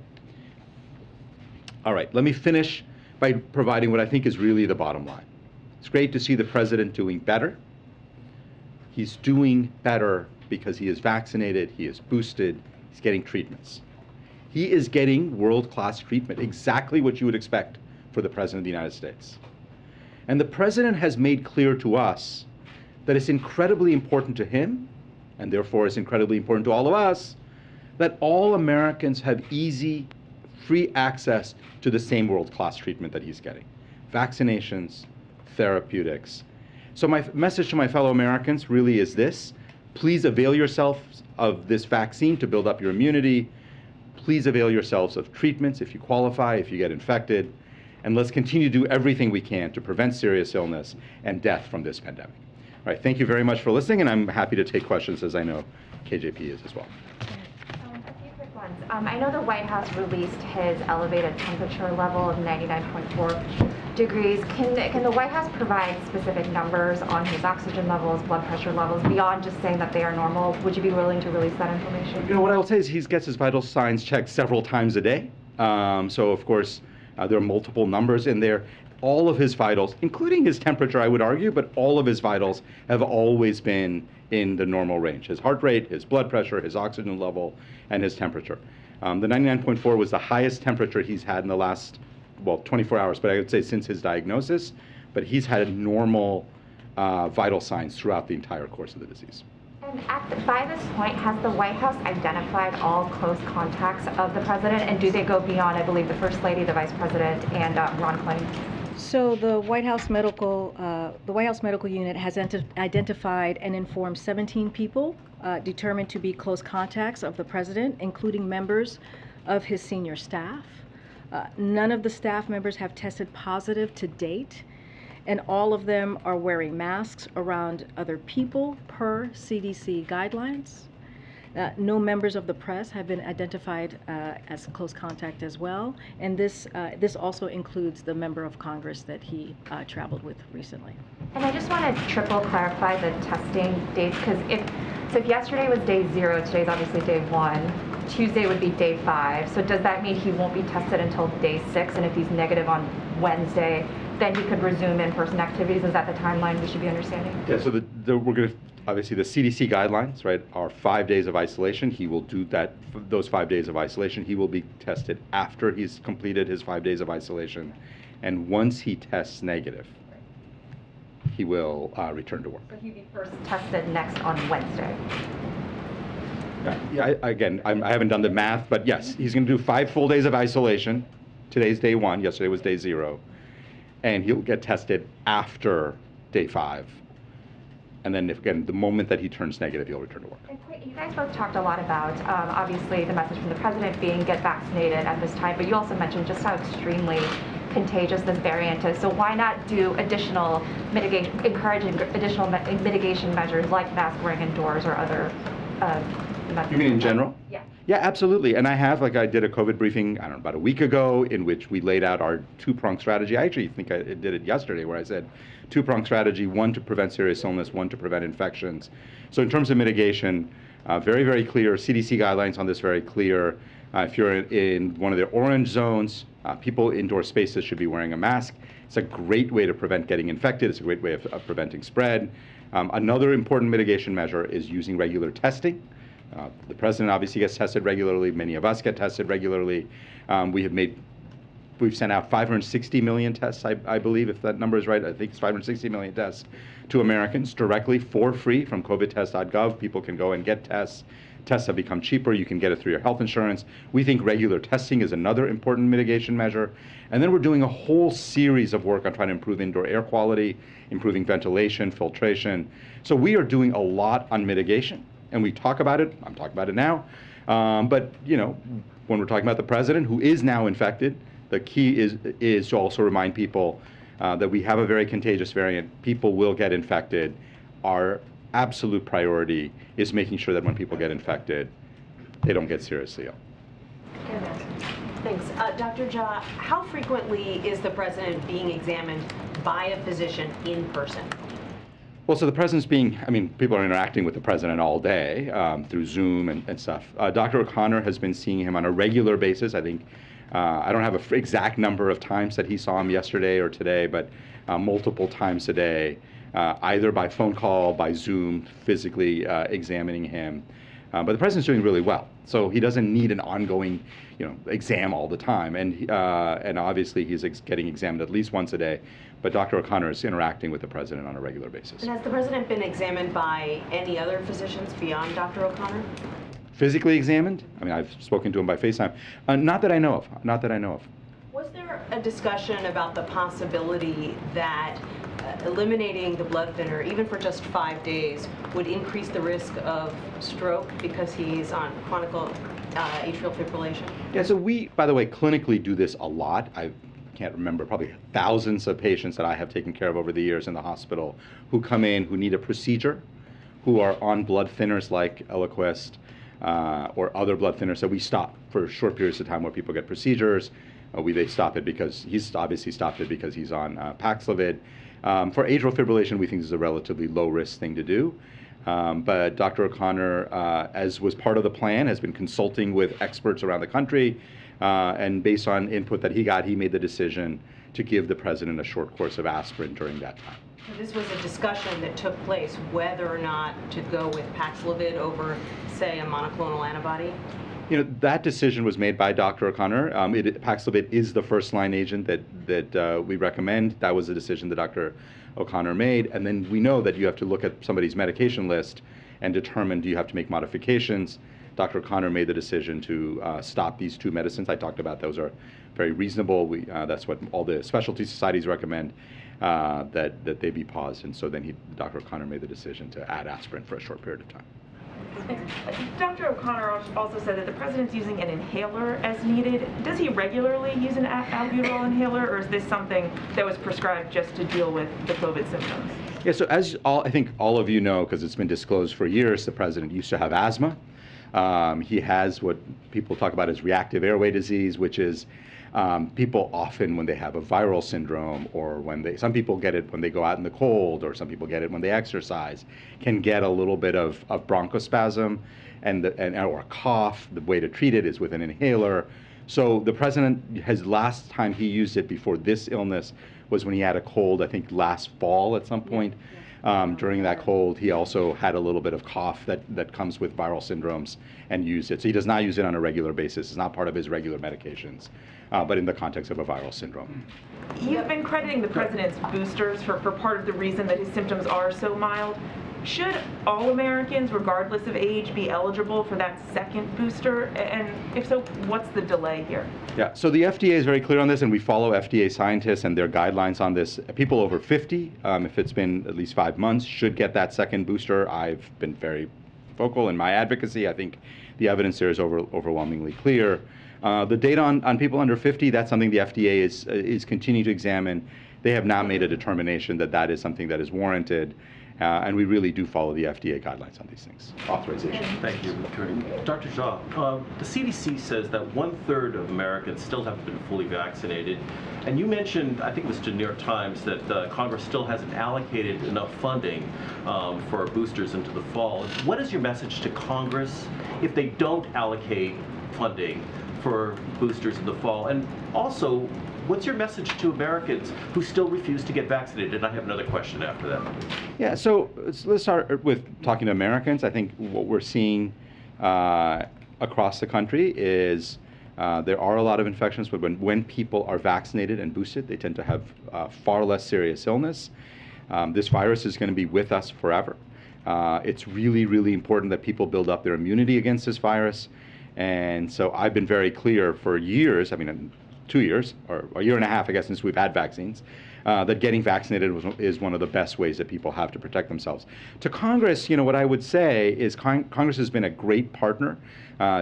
All right, let me finish by providing what I think is really the bottom line. It's great to see the president doing better. He's doing better because he is vaccinated, he is boosted, he's getting treatments. He is getting world-class treatment, exactly what you would expect for the President of the United States. And the President has made clear to us that it's incredibly important to him, and therefore it's incredibly important to all of us, that all Americans have easy, free access to the same world-class treatment that he's getting. Vaccinations, therapeutics. So my message to my fellow Americans really is this: Please avail yourselves of this vaccine to build up your immunity. Please avail yourselves of treatments if you qualify, if you get infected. And let's continue to do everything we can to prevent serious illness and death from this pandemic. All right, thank you very much for listening, and I'm happy to take questions, as I know KJP is as well. A few quick ones. I know the White House released his elevated temperature level of 99.4 degrees. Can the White House provide specific numbers on his oxygen levels, blood pressure levels, beyond just saying that they are normal? Would you be willing to release that information? You know, what I will say is he gets his vital signs checked several times a day. So, of course, there are multiple numbers in there. All of his vitals, including his temperature, I would argue, but all of his vitals have always been in the normal range. His heart rate, his blood pressure, his oxygen level, and his temperature. The 99.4 was the highest temperature he's had in the last, well, 24 hours, but I would say since his diagnosis. But he's had normal vital signs throughout the entire course of the disease. And by this point, has the White House identified all close contacts of the president, and do they go beyond, I believe, the First Lady, the Vice President, and Ron Klain? So the White House Medical Unit has identified and informed 17 people determined to be close contacts of the president, including members of his senior staff. None of the staff members have tested positive to date, and all of them are wearing masks around other people per CDC guidelines. No members of the press have been identified as close contact as well, and this also includes the member of Congress that he traveled with recently. And I just want to triple clarify the testing dates, because if yesterday was day 0, today's obviously day 1, Tuesday would be day 5, so does that mean he won't be tested until day 6, and if he's negative on Wednesday, then he could resume in-person activities? Is that the timeline we should be understanding? Yeah, so we're going to, obviously the CDC guidelines, right, are 5 days of isolation. He will do those 5 days of isolation. He will be tested after he's completed his 5 days of isolation. And once he tests negative, he will return to work. So he'd be first tested next on Wednesday? Yeah, I haven't done the math, but yes, he's going to do 5 full days of isolation. Today's day 1, yesterday was day 0. And he'll get tested after day 5. And then, again, the moment that he turns negative, he'll return to work. You guys both talked a lot about, obviously, the message from the president being get vaccinated at this time, but you also mentioned just how extremely contagious this variant is. So why not do additional mitigation, encouraging additional mitigation measures like mask wearing indoors or other methods? You mean in general? Yeah. Yeah, absolutely. And I did a COVID briefing, I don't know, about a week ago, in which we laid out our 2-pronged strategy. I actually think I did it yesterday, where I said 2-pronged strategy, 1 to prevent serious illness, 1 to prevent infections. So in terms of mitigation, very, very clear. CDC guidelines on this very clear. If you're in one of the orange zones, people indoor spaces should be wearing a mask. It's a great way to prevent getting infected. It's a great way of preventing spread. Another important mitigation measure is using regular testing. The president obviously gets tested regularly. Many of us get tested regularly. We've sent out 560 million tests, I believe, if that number is right. I think it's 560 million tests to Americans directly for free from covidtest.gov. People can go and get tests. Tests have become cheaper. You can get it through your health insurance. We think regular testing is another important mitigation measure. And then we're doing a whole series of work on trying to improve indoor air quality, improving ventilation, filtration. So we are doing a lot on mitigation. And we talk about it. I'm talking about it now. But when we're talking about the president, who is now infected, the key is to also remind people that we have a very contagious variant. People will get infected. Our absolute priority is making sure that when people get infected, they don't get seriously ill. Thanks. Dr. Jha, how frequently is the president being examined by a physician in person? Well, so the president's people are interacting with the president all day through Zoom and stuff. Dr. O'Connor has been seeing him on a regular basis. I think, I don't have an exact number of times that he saw him yesterday or today, but multiple times a day, either by phone call, by Zoom, physically examining him. But the president's doing really well. So he doesn't need an ongoing exam all the time. And obviously he's getting examined at least once a day. But Dr. O'Connor is interacting with the president on a regular basis. And has the president been examined by any other physicians beyond Dr. O'Connor? Physically examined? I've spoken to him by FaceTime. Not that I know of. Was there a discussion about the possibility that eliminating the blood thinner, even for just 5 days, would increase the risk of stroke because he's on chronic atrial fibrillation? Yeah, so we, by the way, clinically do this a lot. I can't remember, probably thousands of patients that I have taken care of over the years in the hospital who come in, who need a procedure, who are on blood thinners like Eliquis or other blood thinners that we stop for short periods of time where people get procedures. They stop it because he's obviously stopped it because he's on Paxlovid. For atrial fibrillation, we think this is a relatively low-risk thing to do. But Dr. O'Connor, as was part of the plan, has been consulting with experts around the country, and based on input that he got, he made the decision to give the president a short course of aspirin during that time. So this was a discussion that took place whether or not to go with Paxlovid over, say, a monoclonal antibody? You know, that decision was made by Dr. O'Connor. Paxlovid is the first-line agent that we recommend. That was a decision that Dr. O'Connor made. And then we know that you have to look at somebody's medication list and determine, do you have to make modifications? Dr. O'Connor made the decision to stop these two medicines. I talked about those are very reasonable. That's what all the specialty societies recommend, that they be paused. And so then Dr. O'Connor made the decision to add aspirin for a short period of time. Dr. O'Connor also said that the president's using an inhaler as needed. Does he regularly use an albuterol inhaler, or is this something that was prescribed just to deal with the COVID symptoms? Yeah, so as I think all of you know, because it's been disclosed for years, the president used to have asthma. He has what people talk about as reactive airway disease, which is people often, when they have a viral syndrome, or some people get it when they go out in the cold, or some people get it when they exercise, can get a little bit of bronchospasm or a cough. The way to treat it is with an inhaler. So the president last time he used it before this illness was when he had a cold, I think last fall at some point. During that cold, he also had a little bit of cough that comes with viral syndromes and used it. So he does not use it on a regular basis. It's not part of his regular medications, but in the context of a viral syndrome. You've been crediting the president's boosters for part of the reason that his symptoms are so mild. Should all Americans, regardless of age, be eligible for that second booster? And if so, what's the delay here? Yeah, so the FDA is very clear on this, and we follow FDA scientists and their guidelines on this. People over 50, if it's been at least 5 months, should get that second booster. I've been very vocal in my advocacy. I think the evidence there is overwhelmingly clear. The data on people under 50, that's something the FDA is continuing to examine. They have not made a determination that is something that is warranted. And we really do follow the FDA guidelines on these things. Authorization. Thank you, Attorney. Dr. Shah, the CDC says that 1/3 of Americans still haven't been fully vaccinated. And you mentioned, I think it was to New York Times, that Congress still hasn't allocated enough funding for boosters into the fall. What is your message to Congress if they don't allocate funding for boosters in the fall? And also, what's your message to Americans who still refuse to get vaccinated? And I have another question after that. Yeah, so let's start with talking to Americans. I think what we're seeing across the country is there are a lot of infections, but when people are vaccinated and boosted, they tend to have far less serious illness. This virus is going to be with us forever. It's really, really important that people build up their immunity against this virus. And so I've been very clear for years, 2 years, or a year and a half, I guess, since we've had vaccines, that getting vaccinated is one of the best ways that people have to protect themselves. To Congress, what I would say is Congress has been a great partner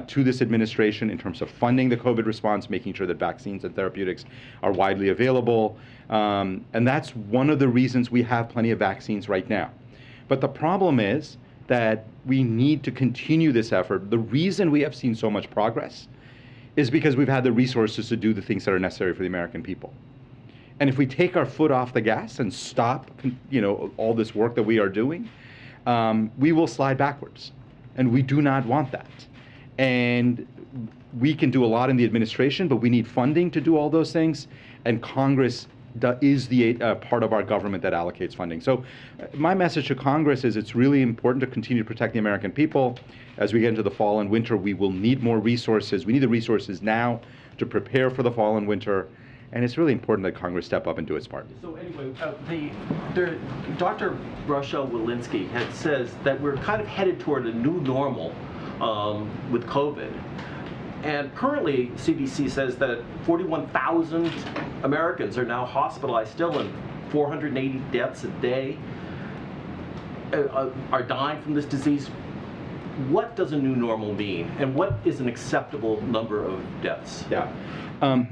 to this administration in terms of funding the COVID response, making sure that vaccines and therapeutics are widely available. And that's one of the reasons we have plenty of vaccines right now. But the problem is that we need to continue this effort. The reason we have seen so much progress is because we've had the resources to do the things that are necessary for the American people. And if we take our foot off the gas and stop, all this work that we are doing, we will slide backwards. And we do not want that. And we can do a lot in the administration, but we need funding to do all those things. And Congress is the part of our government that allocates funding. So my message to Congress is it's really important to continue to protect the American people. As we get into the fall and winter, we will need more resources. We need the resources now to prepare for the fall and winter. And it's really important that Congress step up and do its part. So anyway, Dr. Rochelle Walensky says that we're kind of headed toward a new normal with COVID. And currently, CDC says that 41,000 Americans are now hospitalized still, and 480 deaths a day are dying from this disease. What does a new normal mean, and what is an acceptable number of deaths? Yeah.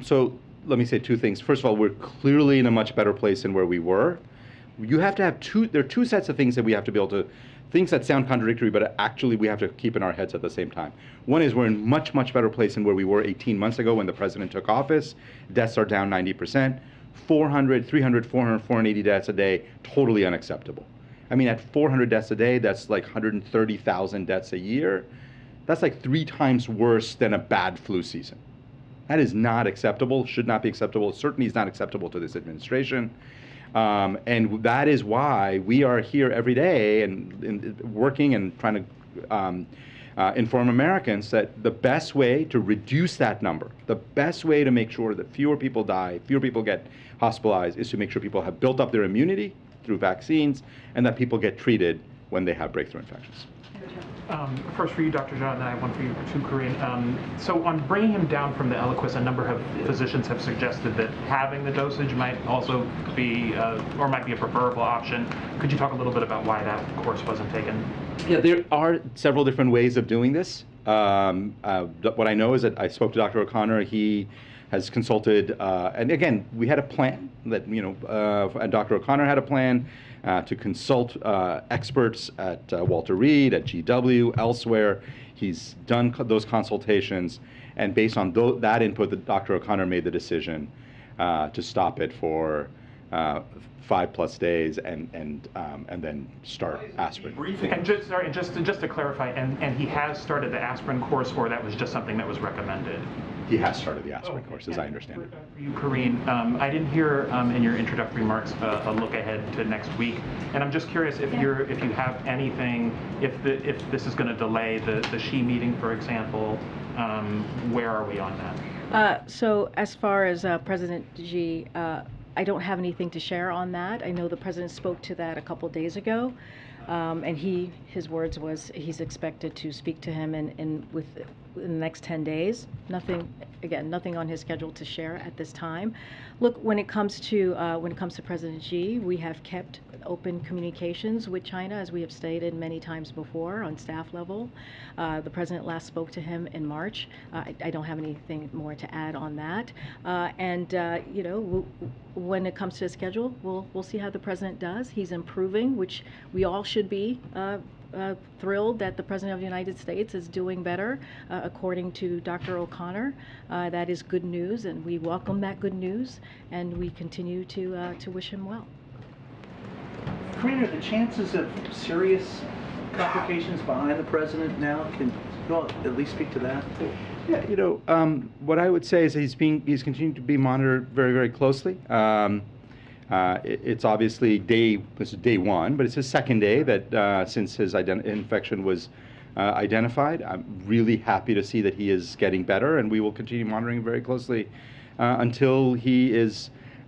So let me say two things. First of all, we're clearly in a much better place than where we were. You have to have there are two sets of things that we have to be able to, things that sound contradictory, but actually we have to keep in our heads at the same time. One is we're in much, much better place than where we were 18 months ago when the president took office. Deaths are down 90%. 300, 400, 480 deaths a day, totally unacceptable. I mean, at 400 deaths a day, that's like 130,000 deaths a year. That's like 3 times worse than a bad flu season. That is not acceptable, should not be acceptable, certainly is not acceptable to this administration. And that is why we are here every day and working and trying to inform Americans that the best way to reduce that number, the best way to make sure that fewer people die, fewer people get hospitalized, is to make sure people have built up their immunity through vaccines and that people get treated when they have breakthrough infections. First for you, Dr. Jha, and then I have one for you too, Corinne. So on bringing him down from the Eliquis, a number of physicians have suggested that having the dosage might also be, or might be a preferable option. Could you talk a little bit about why that course wasn't taken? Yeah, there are several different ways of doing this. What I know is that I spoke to Dr. O'Connor. He has consulted, and again, we had a plan that, and Dr. O'Connor had a plan to consult experts at Walter Reed, at GW, elsewhere. He's done those consultations, and based on that input, Dr. O'Connor made the decision to stop it for 5+ days and then start aspirin. And just to clarify, and he has started the aspirin course, or that was just something that was recommended? He has started the aspirin course, as I understand it. For you, Corinne, I didn't hear in your introductory remarks a look ahead to next week, and I'm just curious if you have anything, if this is going to delay the Xi meeting, for example. Where are we on that? So as far as President Xi, I don't have anything to share on that. I know the president spoke to that a couple days ago, and his words was he's expected to speak to him in the next 10 days. Nothing on his schedule to share at this time. Look, when it comes to President Xi, we have kept open communications with China, as we have stated many times before, on staff level. The president last spoke to him in March. I don't have anything more to add on that. When it comes to his schedule, we'll see how the president does. He's improving, which we all should be thrilled that the President of the United States is doing better, according to Dr. O'Connor. That is good news, and we welcome that good news, and we continue to wish him well. Corinne, are the chances of serious complications behind the president now? Can you all at least speak to that? Yeah, what I would say is he's continuing to be monitored very, very closely. It's obviously this is day 1, but it's his second day that since his infection was identified. I'm really happy to see that he is getting better, and we will continue monitoring him very closely until he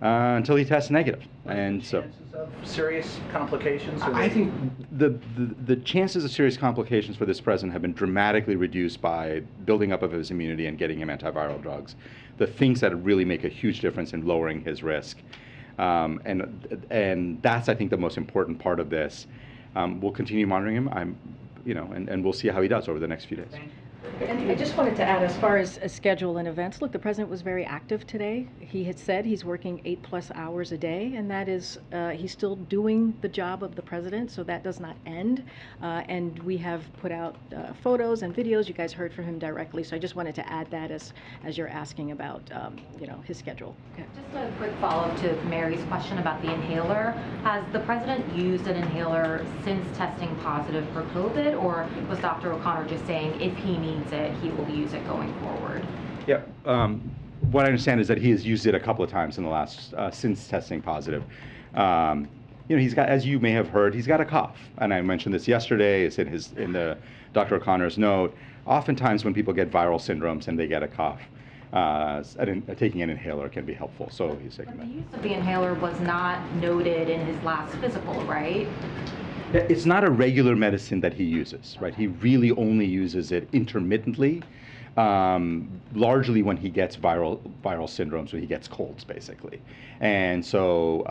tests negative. And so, serious complications? I think the chances of serious complications for this president have been dramatically reduced by building up of his immunity and getting him antiviral drugs. The things that really make a huge difference in lowering his risk. And that's, I think, the most important part of this. We'll continue monitoring him. And we'll see how he does over the next few days. And I just wanted to add, as far as schedule and events, look, the president was very active today. He had said he's working 8+ hours a day, and that is, he's still doing the job of the president, so that does not end. And we have put out photos and videos. You guys heard from him directly, so I just wanted to add that as you're asking about, his schedule. Okay. Just a quick follow-up to Mary's question about the inhaler. Has the president used an inhaler since testing positive for COVID, or was Dr. O'Connor just saying if he needs it, he will use it going forward? Yeah. What I understand is that he has used it a couple of times in the last since testing positive. He's got, as you may have heard, he's got a cough, and I mentioned this yesterday. It's in the Dr. O'Connor's note. Oftentimes, when people get viral syndromes and they get a cough, taking an inhaler can be helpful. So he's taking that. The use of the inhaler was not noted in his last physical, right? It's not a regular medicine that he uses, right? He really only uses it intermittently. largely when he gets viral syndromes, when he gets colds, basically. And so,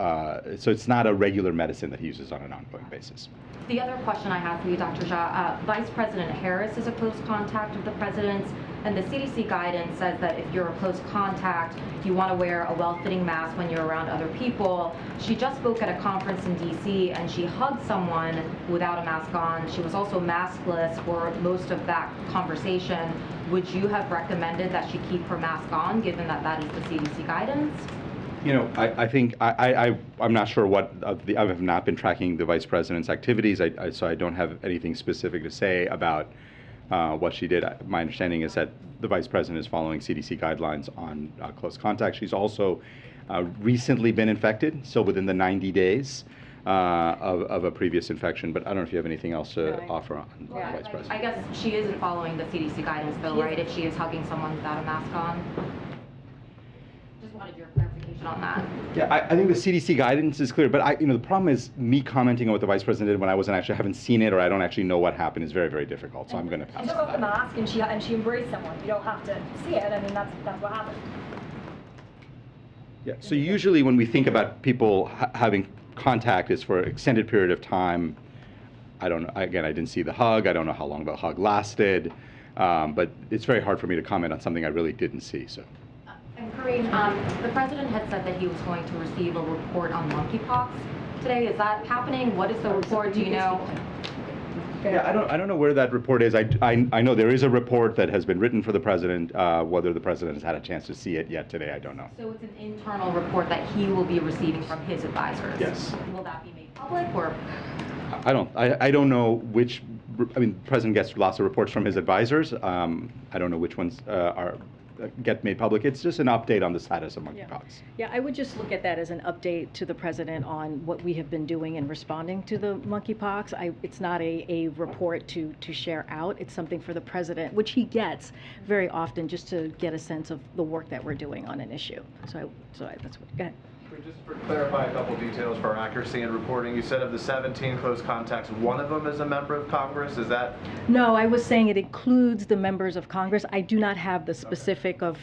so it's not a regular medicine that he uses on an ongoing basis. The other question I have for you, Dr. Jha, Vice President Harris is a close contact of the president's, and the CDC guidance says that if you're a close contact, you want to wear a well-fitting mask when you're around other people. She just spoke at a conference in DC and she hugged someone without a mask on. She was also maskless for most of that conversation. Would you have recommended that she keep her mask on, given that that is the CDC guidance? You know, I think I'm not sure what I have not been tracking the vice president's activities, so I don't have anything specific to say about what she did. My understanding is that the vice president is following CDC guidelines on close contact. She's also recently been infected, still within the 90 days of a previous infection. But I don't know if you have anything else to offer on the vice president. I guess she isn't following the CDC guidance, though, right? If she is hugging someone without a mask on. Just wanted your clarification on that. Yeah, I think the CDC guidance is clear, but the problem is me commenting on what the vice president did when I haven't seen it, or I don't actually know what happened is very, very difficult. So I'm going to pass. She took off the mask and she embraced someone. You don't have to see it. I mean, that's what happened. Yeah. So usually when we think about people having contact, it's for an extended period of time. I don't know. Again, I didn't see the hug. I don't know how long the hug lasted, but it's very hard for me to comment on something I really didn't see. So. And Corinne, the president had said that he was going to receive a report on monkeypox today. Is that happening? What is the report? Do you know? Yeah, I don't know where that report is. I know there is a report that has been written for the president. Whether the president has had a chance to see it yet today, I don't know. So it's an internal report that he will be receiving from his advisors. Yes. Will that be made public or? I don't know which. I mean, the president gets lots of reports from his advisors. I don't know which ones get made public. It's just an update on the status of monkeypox. Yeah, I would just look at that as an update to the president on what we have been doing in responding to the monkeypox. It's not a report to share out. It's something for the president, which he gets very often, just to get a sense of the work that we're doing on an issue. So that's what. Go ahead. Just for clarify a couple details for our accuracy in reporting, you said of the 17 close contacts, one of them is a member of Congress. Is that? No, I was saying it includes the members of Congress. I do not have the specific of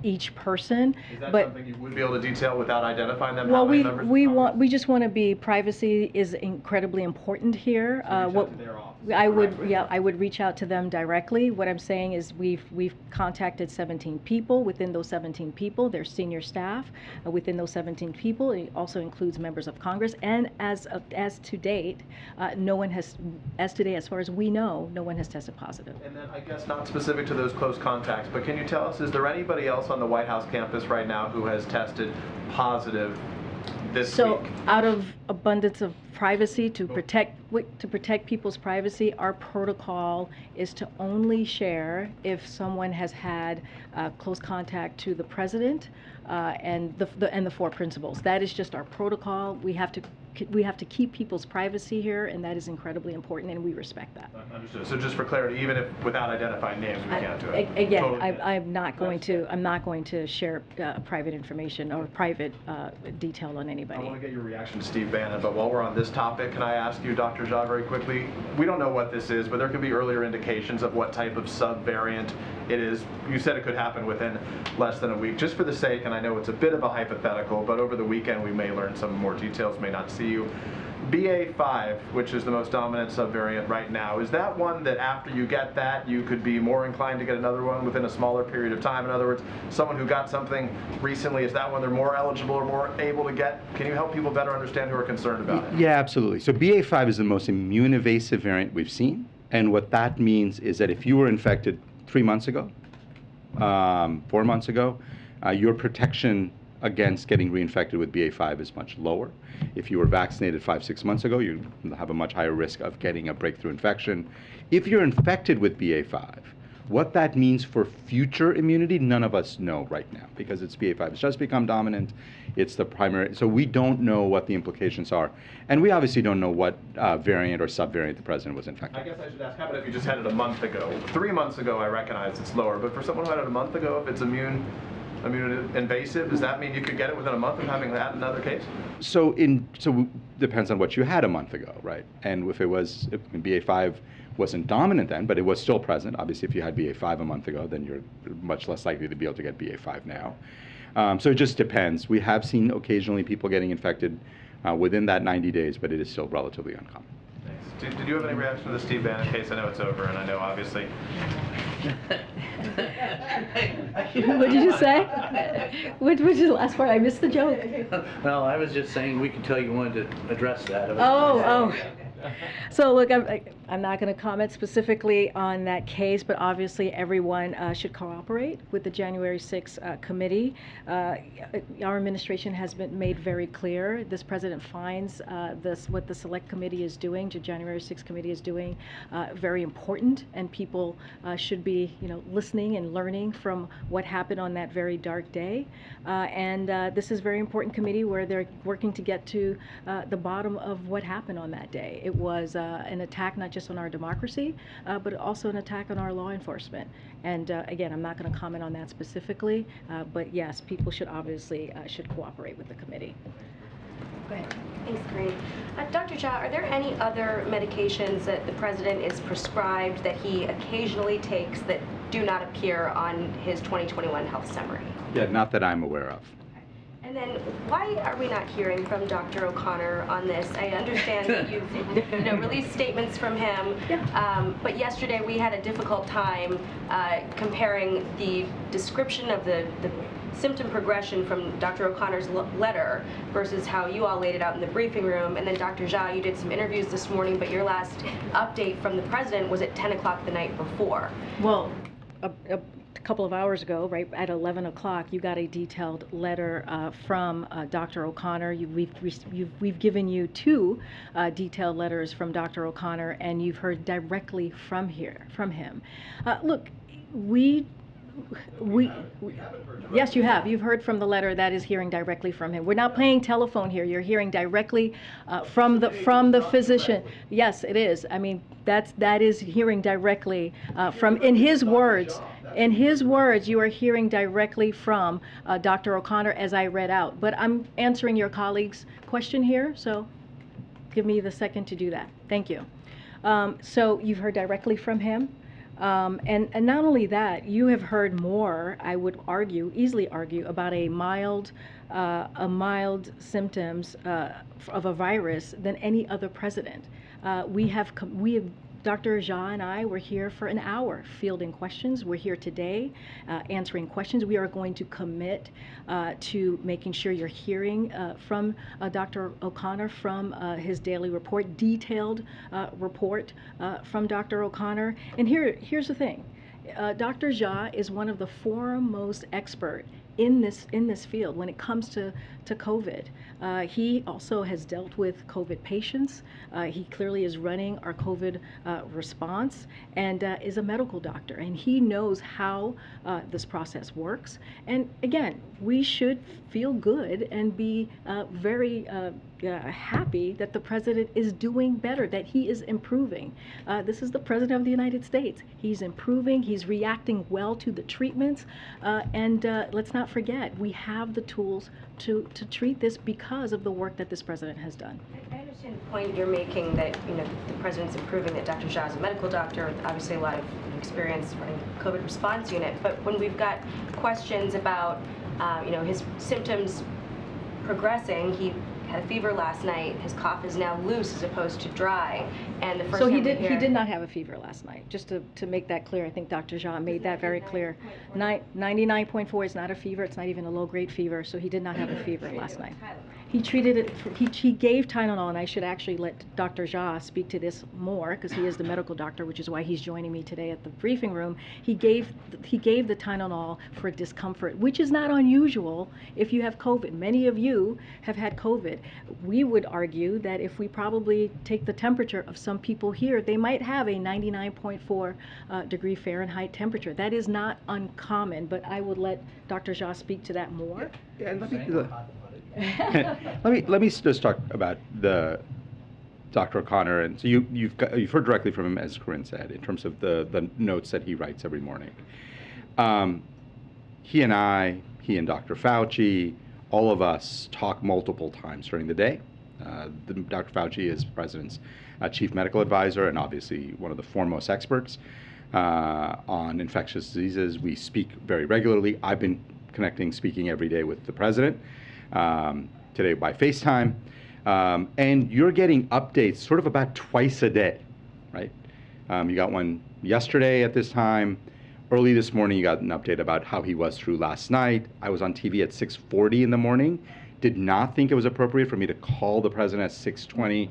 each person. Is that but something you would be able to detail without identifying them? Well, we just want to be, privacy is incredibly important here. I would reach out to them directly. What I'm saying is we've contacted 17 people. Within those 17 people, there's senior staff. Within those 17 people, it also includes members of Congress. And as to date, no one has, as far as we know, no one has tested positive. And then I guess not specific to those close contacts, but can you tell us, is there anybody else on the White House campus right now who has tested positive this week? So out of abundance of privacy, to protect people's privacy, our protocol is to only share if someone has had close contact to the president and the four principals. That is just our protocol. We have to keep people's privacy here, and that is incredibly important, and we respect that. Understood. So just for clarity, even if without identifying names, we can't do it. Again, Totally. I'm not going to share private information or private detail on anybody. I want to get your reaction to Steve Bannon, but while we're on this topic, can I ask you, Dr. Jha, very quickly, we don't know what this is, but there could be earlier indications of what type of subvariant it is. You said it could happen within less than a week. Just for the sake, and I know it's a bit of a hypothetical, but over the weekend we may learn some more details, may not see you. BA.5, which is the most dominant subvariant right now, is that one that after you get that, you could be more inclined to get another one within a smaller period of time? In other words, someone who got something recently, is that one they're more eligible or more able to get? Can you help people better understand who are concerned about it? Yeah, absolutely. So BA.5 is the most immune evasive variant we've seen. And what that means is that if you were infected 3 months ago, 4 months ago, your protection against getting reinfected with BA.5 is much lower. If you were vaccinated 5-6 months ago, you have a much higher risk of getting a breakthrough infection. If you're infected with BA.5, what that means for future immunity, none of us know right now, because it's BA.5. It's just become dominant. It's the primary. So we don't know what the implications are. And we obviously don't know what variant or subvariant the president was infected. I guess I should ask, how about if you just had it a month ago? 3 months ago, I recognize it's lower, but for someone who had it a month ago, if it's immune invasive, does that mean you could get it within a month of having had another case? So depends on what you had a month ago, right? And if BA.5 wasn't dominant then, but it was still present. Obviously, if you had BA5 a month ago, then you're much less likely to be able to get BA5 now. So it just depends. We have seen occasionally people getting infected within that 90 days, but it is still relatively uncommon. Thanks. Did you have any reaction to the Steve Bannon case? I know it's over, and I know obviously. What did you say? What was the last part? I missed the joke. Well, I was just saying we could tell you wanted to address that. Oh. So look, I'm not going to comment specifically on that case, but obviously everyone should cooperate with the January 6th committee. Our administration has been made very clear. This president finds what the select committee is doing, the January 6th committee is doing, very important, and people should be, listening and learning from what happened on that very dark day. And this is a very important committee where they're working to get to the bottom of what happened on that day. It was an attack not just on our democracy, but also an attack on our law enforcement. And again, I'm not going to comment on that specifically, but yes, people should obviously should cooperate with the committee. Go ahead. Thanks, Corinne. Dr. Jha, are there any other medications that the president is prescribed that he occasionally takes that do not appear on his 2021 health summary? Yeah, not that I'm aware of. And then, why are we not hearing from Dr. O'Connor on this? I understand that you've released statements from him, but yesterday we had a difficult time comparing the description of the symptom progression from Dr. O'Connor's letter versus how you all laid it out in the briefing room. And then Dr. Jha, you did some interviews this morning, but your last update from the president was at 10 o'clock the night before. Well, a couple of hours ago, right at 11 o'clock, you got a detailed letter from Dr. O'Connor. We've given you two detailed letters from Dr. O'Connor, and you've heard directly from him. Look, yes, you have. You've heard from the letter. That is hearing directly from him. We're not playing telephone here. You're hearing directly from the physician. Yes, it is. I mean, that is hearing directly from, in his words. In his words, you are hearing directly from Dr. O'Connor, as I read out. But I'm answering your colleague's question here, so give me the second to do that. Thank you. So you've heard directly from him. And not only that, you have heard more, I would easily argue, about a mild symptoms of a virus than any other president. Dr. Jha and I were here for an hour fielding questions. We're here today answering questions. We are going to commit to making sure you're hearing from Dr. O'Connor from his daily report, detailed report from Dr. O'Connor. And here's the thing. Dr. Jha is one of the foremost expert in this field when it comes to COVID. He also has dealt with COVID patients. He clearly is running our COVID response and is a medical doctor, and he knows how this process works. And again, we should feel good and be very happy that the president is doing better, that he is improving. This is the president of the United States. He's improving, he's reacting well to the treatments, and let's not forget, we have the tools to treat this because of the work that this president has done. I understand the point you're making that the president's improving, that Dr. Jha is a medical doctor with obviously a lot of experience running the COVID response unit, but when we've got questions about his symptoms progressing, he had a fever last night. His cough is now loose as opposed to dry. And the first he did not have a fever last night. Just to make that clear, I think Dr. Jha made that very clear. 99.4 is not a fever. It's not even a low-grade fever. So he did not have a fever last night. He treated it. He gave Tylenol, and I should actually let Dr. Jha speak to this more because he is the medical doctor, which is why he's joining me today at the briefing room. He gave the Tylenol for discomfort, which is not unusual if you have COVID. Many of you have had COVID. We would argue that if we probably take the temperature of some people here, they might have a 99.4 degree Fahrenheit temperature. That is not uncommon, but I would let Dr. Jha speak to that more. Yeah, and let me just talk about the Dr. O'Connor. And so you've heard directly from him, as Corinne said, in terms of the notes that he writes every morning. He and Dr. Fauci, all of us talk multiple times during the day. Dr. Fauci is the president's chief medical advisor and obviously one of the foremost experts on infectious diseases. We speak very regularly. I've been speaking every day with the president, today by FaceTime. And you're getting updates sort of about twice a day, right? You got one yesterday at this time. Early this morning, you got an update about how he was through last night. I was on TV at 6:40 in the morning. Did not think it was appropriate for me to call the president at 6:20,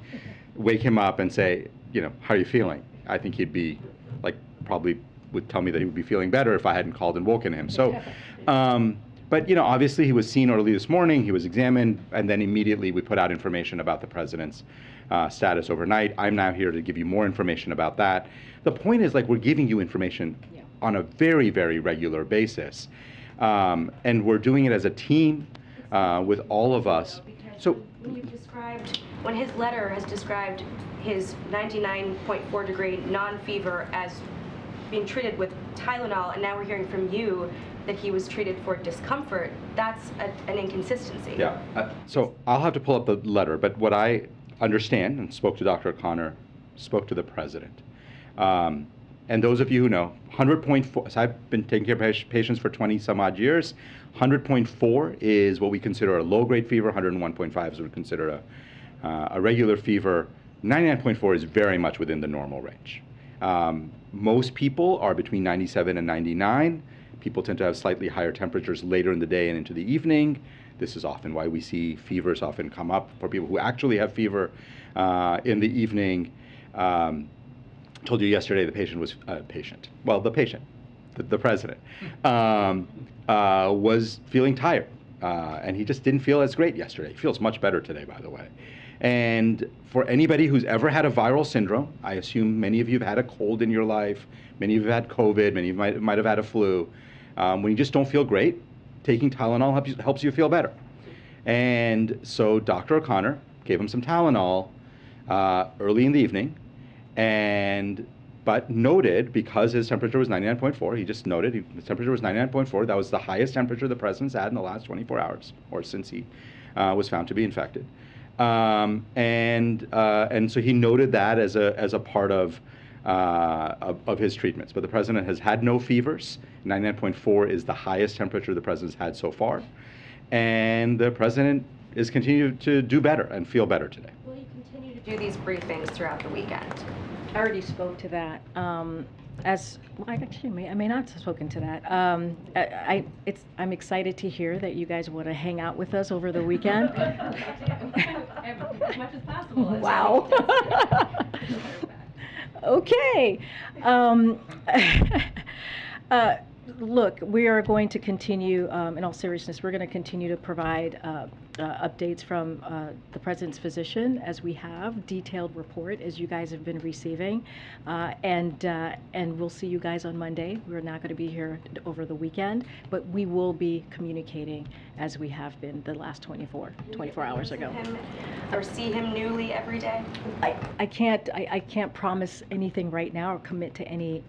wake him up and say, you know, how are you feeling? I think he'd be like, probably would tell me that he would be feeling better if I hadn't called and woken him. So, but you know, obviously he was seen early this morning, he was examined, and then immediately we put out information about the president's status overnight. I'm now here to give you more information about that. The point is, like, we're giving you information on a very, very regular basis. And we're doing it as a team with all of us. So when his letter has described his 99.4 degree non-fever as being treated with Tylenol, and now we're hearing from you that he was treated for discomfort, that's an inconsistency. Yeah, so I'll have to pull up the letter, but what I understand, and spoke to Dr. O'Connor, spoke to the president. And those of you who know, 100.4, so I've been taking care of patients for 20 some odd years. 100.4 is what we consider a low-grade fever. 101.5 is what we consider a regular fever. 99.4 is very much within the normal range. Most people are between 97 and 99. People tend to have slightly higher temperatures later in the day and into the evening. This is often why we see fevers often come up for people who actually have fever in the evening. Told you yesterday the patient was the president, was feeling tired, and he just didn't feel as great yesterday. He feels much better today, by the way. And for anybody who's ever had a viral syndrome, I assume many of you have had a cold in your life, many of you have had COVID, many of you might have had a flu. When you just don't feel great, taking Tylenol helps you feel better. And so Dr. O'Connor gave him some Tylenol early in the evening, but noted, because his temperature was 99.4, he just noted his temperature was 99.4. That was the highest temperature the president's had in the last 24 hours, or since he was found to be infected. And so he noted that as a part of his treatments. But the president has had no fevers. 99.4 is the highest temperature the president's had so far. And the president is continuing to do better and feel better today. Will you continue to do these briefings throughout the weekend? I already spoke to that. I may not have spoken to that. I'm excited to hear that you guys want to hang out with us over the weekend. As much as possible. Wow. Okay. Look, we are going to continue, in all seriousness, we're going to continue to provide updates from the president's physician, as we have, detailed report as you guys have been receiving, and we'll see you guys on Monday. We're not going to be here over the weekend, but we will be communicating as we have been the last 24 hours ago. Or see him newly every day? I can't promise anything right now or commit to any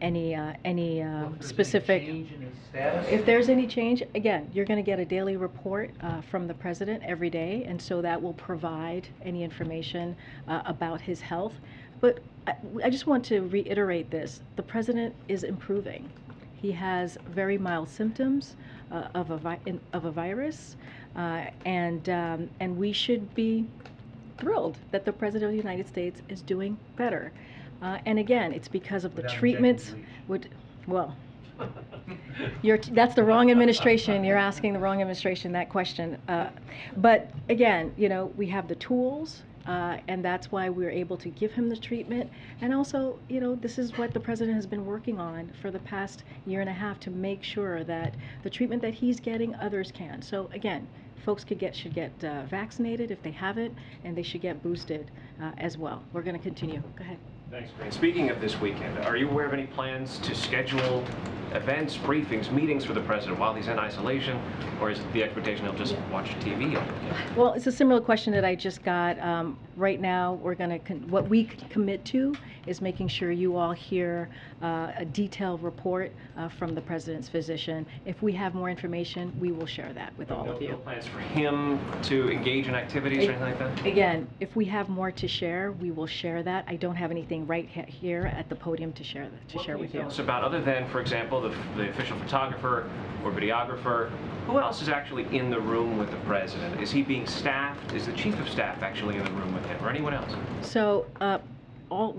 specific. If there's any change, again, you're going to get a daily report from the president every day, and so that will provide any information about his health. But I just want to reiterate this: the president is improving. He has very mild symptoms of a virus, and we should be thrilled that the president of the United States is doing better. And again, it's because of the treatments. That's the wrong administration. You're asking the wrong administration that question. But again, you know, we have the tools, and that's why we're able to give him the treatment. And also, you know, this is what the president has been working on for the past year and a half to make sure that the treatment that he's getting, others can. So again, folks should get vaccinated if they haven't, and they should get boosted as well. We're going to continue. Go ahead. Thanks, Green. Speaking of this weekend, are you aware of any plans to schedule events, briefings, meetings for the president while he's in isolation, or is it the expectation he'll just watch TV all weekend? Well, it's a similar question that I just got. Right now, we're going to, what we commit to is making sure you all hear a detailed report from the president's physician. If we have more information, we will share that with all of you. No plans for him to engage in activities or anything like that? Again, if we have more to share, we will share that. I don't have anything right here at the podium to share with you. What can you tell us about, other than, for example, the official photographer or videographer, who else is actually in the room with the president? Is he being staffed? Is the chief of staff actually in the room with him, or anyone else? So,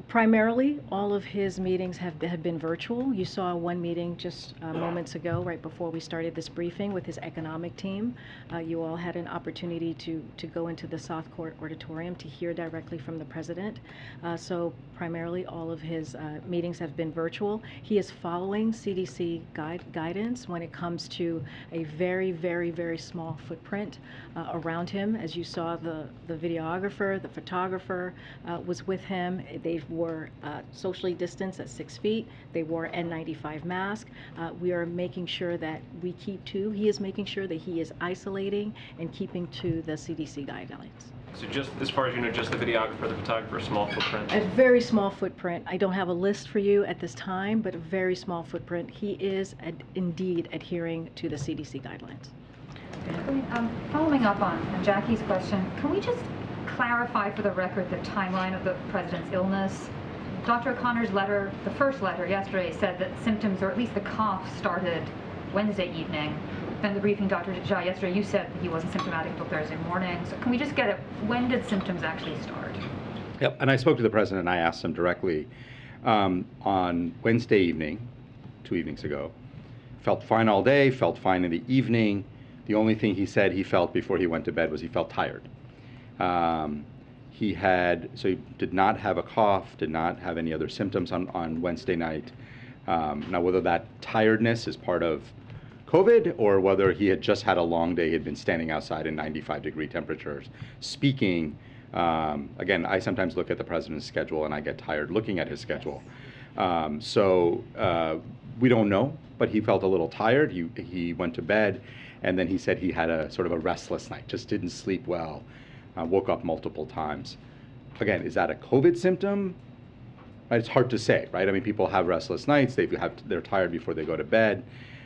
primarily, all of his meetings have been virtual. You saw one meeting just moments ago, right before we started this briefing, with his economic team. You all had an opportunity to go into the South Court Auditorium to hear directly from the president. So primarily, all of his meetings have been virtual. He is following CDC guidance when it comes to a very, very, very small footprint around him. As you saw, the videographer, the photographer was with him. They were socially distanced at 6 feet. They wore N95 mask. We are making sure that we keep to. He is making sure that he is isolating and keeping to the CDC guidelines. So just as far as you know, just the videographer, the photographer, a small footprint? A very small footprint. I don't have a list for you at this time, but a very small footprint. He is indeed adhering to the CDC guidelines. Following up on Jackie's question, can we just clarify for the record the timeline of the president's illness? Dr. O'Connor's letter, the first letter yesterday, said that symptoms, or at least the cough, started Wednesday evening. Then the briefing, Dr. Jha, yesterday you said he wasn't symptomatic until Thursday morning. So can we just get it, when did symptoms actually start? Yep, and I spoke to the president and I asked him directly on Wednesday evening, 2 evenings ago. Felt fine all day, felt fine in the evening. The only thing he said he felt before he went to bed was he felt tired. He did not have a cough, did not have any other symptoms on Wednesday night. Now, whether that tiredness is part of COVID or whether he had just had a long day, he had been standing outside in 95-degree temperatures, speaking. Again, I sometimes look at the president's schedule and I get tired looking at his schedule. We don't know, but he felt a little tired. He went to bed, and then he said he had a sort of a restless night, just didn't sleep well. Woke up multiple times. Again, is that a COVID symptom? It's hard to say, right? I mean, people have restless nights. They're tired before they go to bed.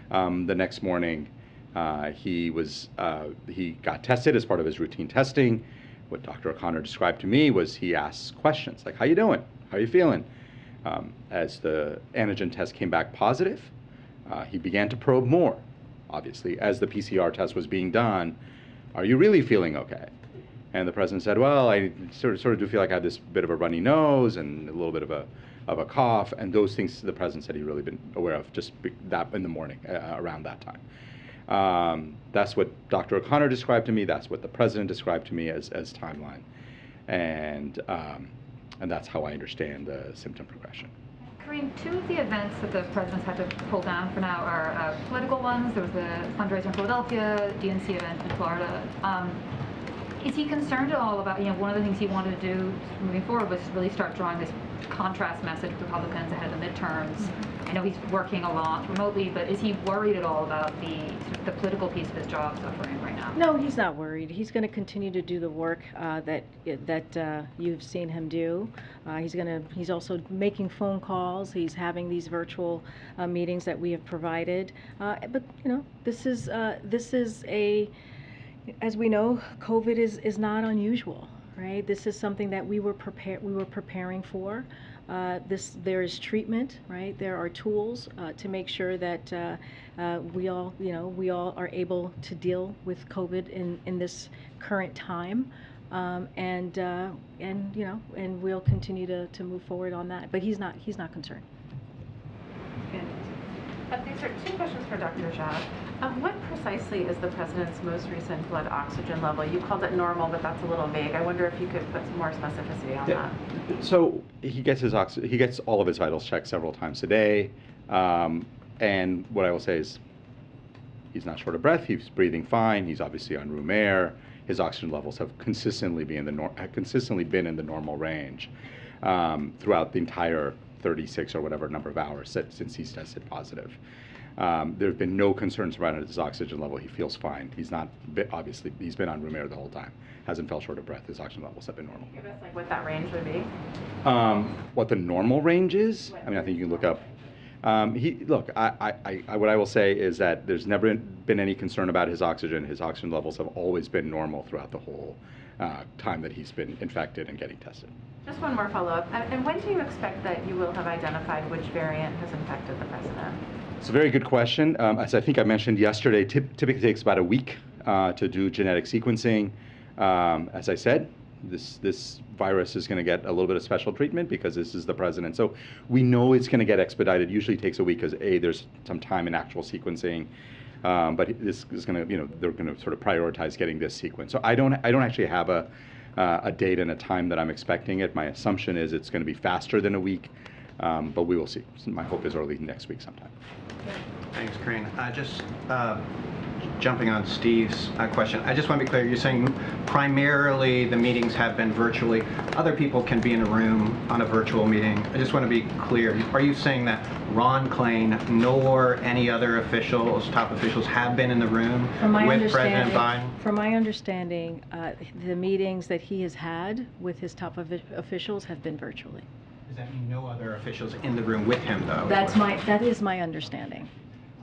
The next morning, he got tested as part of his routine testing. What Dr. O'Connor described to me was he asked questions like, "How you doing? How are you feeling?" As the antigen test came back positive, he began to probe more. Obviously, as the PCR test was being done, "Are you really feeling okay?" And the president said, "Well, I sort of do feel like I have this bit of a runny nose and a little bit of a cough," and those things the president said he'd really been aware of just that in the morning around that time. That's what Dr. O'Connor described to me. That's what the president described to me as timeline, and that's how I understand the symptom progression. Kareem, two of the events that the president's had to pull down for now are political ones. There was the fundraiser in Philadelphia, DNC event in Florida. Is he concerned at all about, one of the things he wanted to do moving forward was really start drawing this contrast message with Republicans ahead of the midterms? I know he's working a lot remotely, but is he worried at all about the political piece of his job suffering right now? No, he's not worried. He's going to continue to do the work that you've seen him do. He's also making phone calls. He's having these virtual meetings that we have provided. But this is a, as we know, COVID is not unusual, right? This is something that we were preparing for. There is treatment, right? There are tools to make sure that we all are able to deal with COVID in this current time, and we'll continue to move forward on that. But he's not concerned. These are two questions for Dr. Jha. What precisely is the president's most recent blood oxygen level? You called it normal, but that's a little vague. I wonder if you could put some more specificity on that. So he gets all of his vitals checked several times a day, and what I will say is he's not short of breath. He's breathing fine. He's obviously on room air. His oxygen levels have consistently been in the normal range. throughout the entire 36 or whatever number of hours since he's tested positive. There have been no concerns around his oxygen level. He feels fine. He's not, obviously, he's been on room air the whole time. Hasn't felt short of breath. His oxygen levels have been normal. Give us like what that range would be. What the normal range is? I mean, I think you can look up. Look, what I will say is that there's never been any concern about his oxygen. His oxygen levels have always been normal throughout the whole time that he's been infected and getting tested. Just one more follow-up. And when do you expect that you will have identified which variant has infected the president? It's a very good question. As I think I mentioned yesterday, typically takes about a week to do genetic sequencing. As I said, this virus is going to get a little bit of special treatment because this is the president. So we know it's going to get expedited. Usually takes a week because there's some time in actual sequencing. But this is going to, they're going to sort of prioritize getting this sequence. So I don't actually have a date and a time that I'm expecting it. My assumption is it's going to be faster than a week, but we will see. So my hope is early next week sometime. Thanks, Corinne. Just jumping on Steve's question, I just want to be clear. You're saying primarily the meetings have been virtually. Other people can be in a room on a virtual meeting. I just want to be clear. Are you saying that Ron Klain nor any other officials, top officials, have been in the room with President Biden? From my understanding, the meetings that he has had with his top officials have been virtually. Does that mean no other officials in the room with him, though? That is my understanding.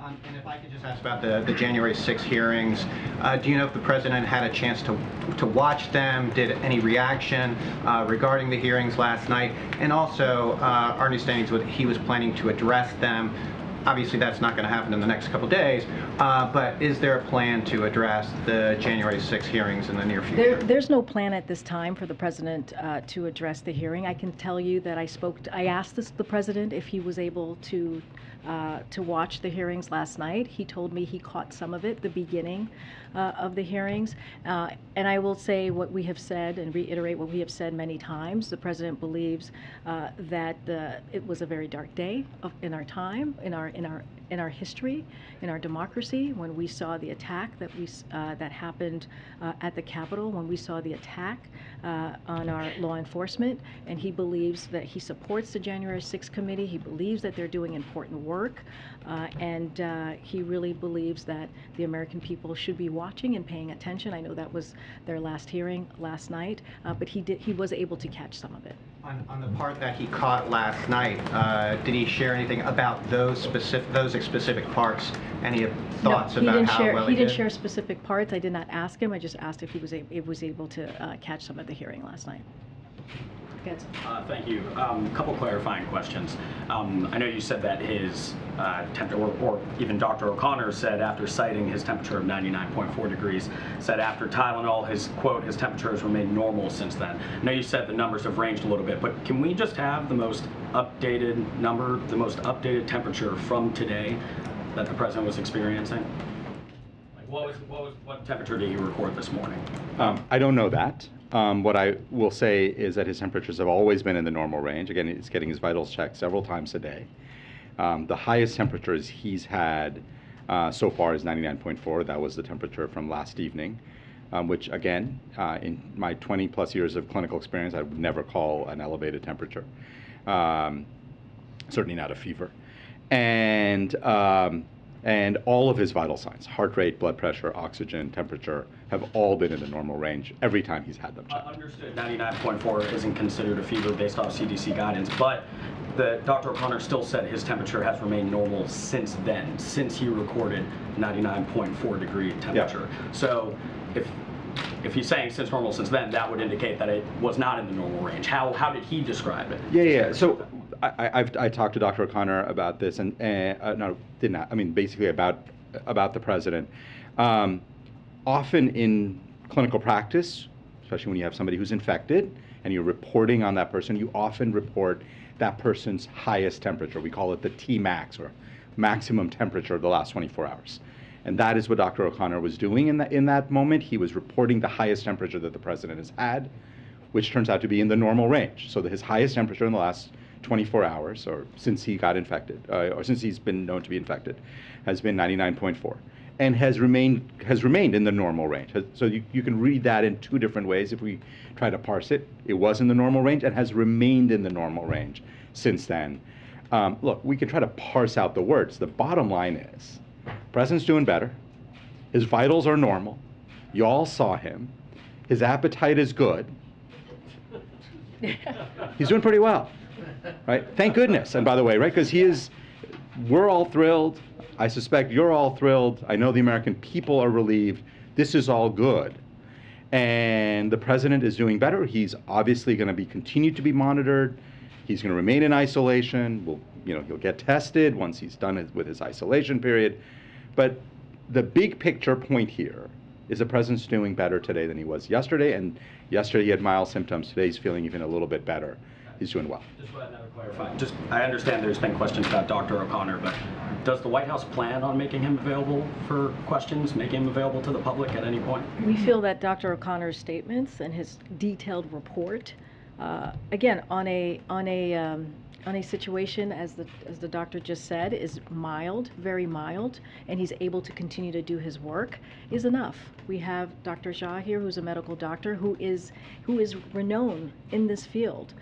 And if I could just ask about the January 6 hearings, do you know if the president had a chance to watch them? Did any reaction regarding the hearings last night? And also, our understanding is that he was planning to address them. Obviously, that's not going to happen in the next couple days, but is there a plan to address the January 6 hearings in the near future? There's no plan at this time for the president to address the hearing. I can tell you that I asked the president if he was able to watch the hearings last night. He told me he caught some of it, the beginning of the hearings. And I will say what we have said and reiterate what we have said many times. The president believes that it was a very dark day in our time, in our history, in our democracy, when we saw the attack that happened at the Capitol, when we saw the attack on our law enforcement, and he believes that he supports the January 6th committee. He believes that they're doing important work, and he really believes that the American people should be watching and paying attention. I know that was their last hearing last night, but he was able to catch some of it. On the part that he caught last night, did he share anything about those specific parts? Any thoughts about how well he did? He didn't share specific parts. I did not ask him. I just asked if he was able to catch some of the hearing last night. Thank you. Couple clarifying questions. I know you said that his temperature, or even Dr. O'Connor said after citing his temperature of 99.4 degrees, said after Tylenol, his temperature has remained normal since then. I know you said the numbers have ranged a little bit, but can we just have the most updated number, the most updated temperature from today that the president was experiencing? Like what temperature did he record this morning? I don't know that. What I will say is that his temperatures have always been in the normal range. Again, he's getting his vitals checked several times a day. The highest temperatures he's had so far is 99.4. That was the temperature from last evening, which again, in my 20 plus years of clinical experience, I would never call an elevated temperature. Certainly not a fever. And all of his vital signs, heart rate, blood pressure, oxygen, temperature, have all been in the normal range every time he's had them checked. Understood. 99.4 isn't considered a fever based off CDC guidance, but Dr. O'Connor still said his temperature has remained normal since then, since he recorded 99.4 degree temperature. Yeah. So if he's saying since normal since then, that would indicate that it was not in the normal range. How did he describe it? Yeah. So I talked to Dr. O'Connor about this, and no, did not. I mean, basically about the president. Often in clinical practice, especially when you have somebody who's infected and you're reporting on that person, you often report that person's highest temperature. We call it the Tmax, or maximum temperature of the last 24 hours. And that is what Dr. O'Connor was doing in that moment. He was reporting the highest temperature that the president has had, which turns out to be in the normal range. So his highest temperature in the last 24 hours, or since he got infected, or since he's been known to be infected, has been 99.4. and has remained in the normal range. So you can read that in two different ways if we try to parse it. It was in the normal range and has remained in the normal range since then. Look, we can try to parse out the words. The bottom line is, President's doing better. His vitals are normal. You all saw him. His appetite is good. He's doing pretty well, right? Thank goodness. And by the way, right, because we're all thrilled. I suspect you're all thrilled. I know the American people are relieved. This is all good. And the president is doing better. He's obviously going to continue to be monitored. He's going to remain in isolation. He'll get tested once he's done with his isolation period. But the big picture point here is the president's doing better today than he was yesterday. And yesterday he had mild symptoms. Today he's feeling even a little bit better. He's doing well. Just want to clarify. I understand there's been questions about Dr. O'Connor, but does the White House plan on making him available for questions, making him available to the public at any point? We feel that Dr. O'Connor's statements and his detailed report, again, on a situation, as the doctor just said, is mild, very mild, and he's able to continue to do his work, is enough. We have Dr. Shah here, who's a medical doctor, who is renowned in this field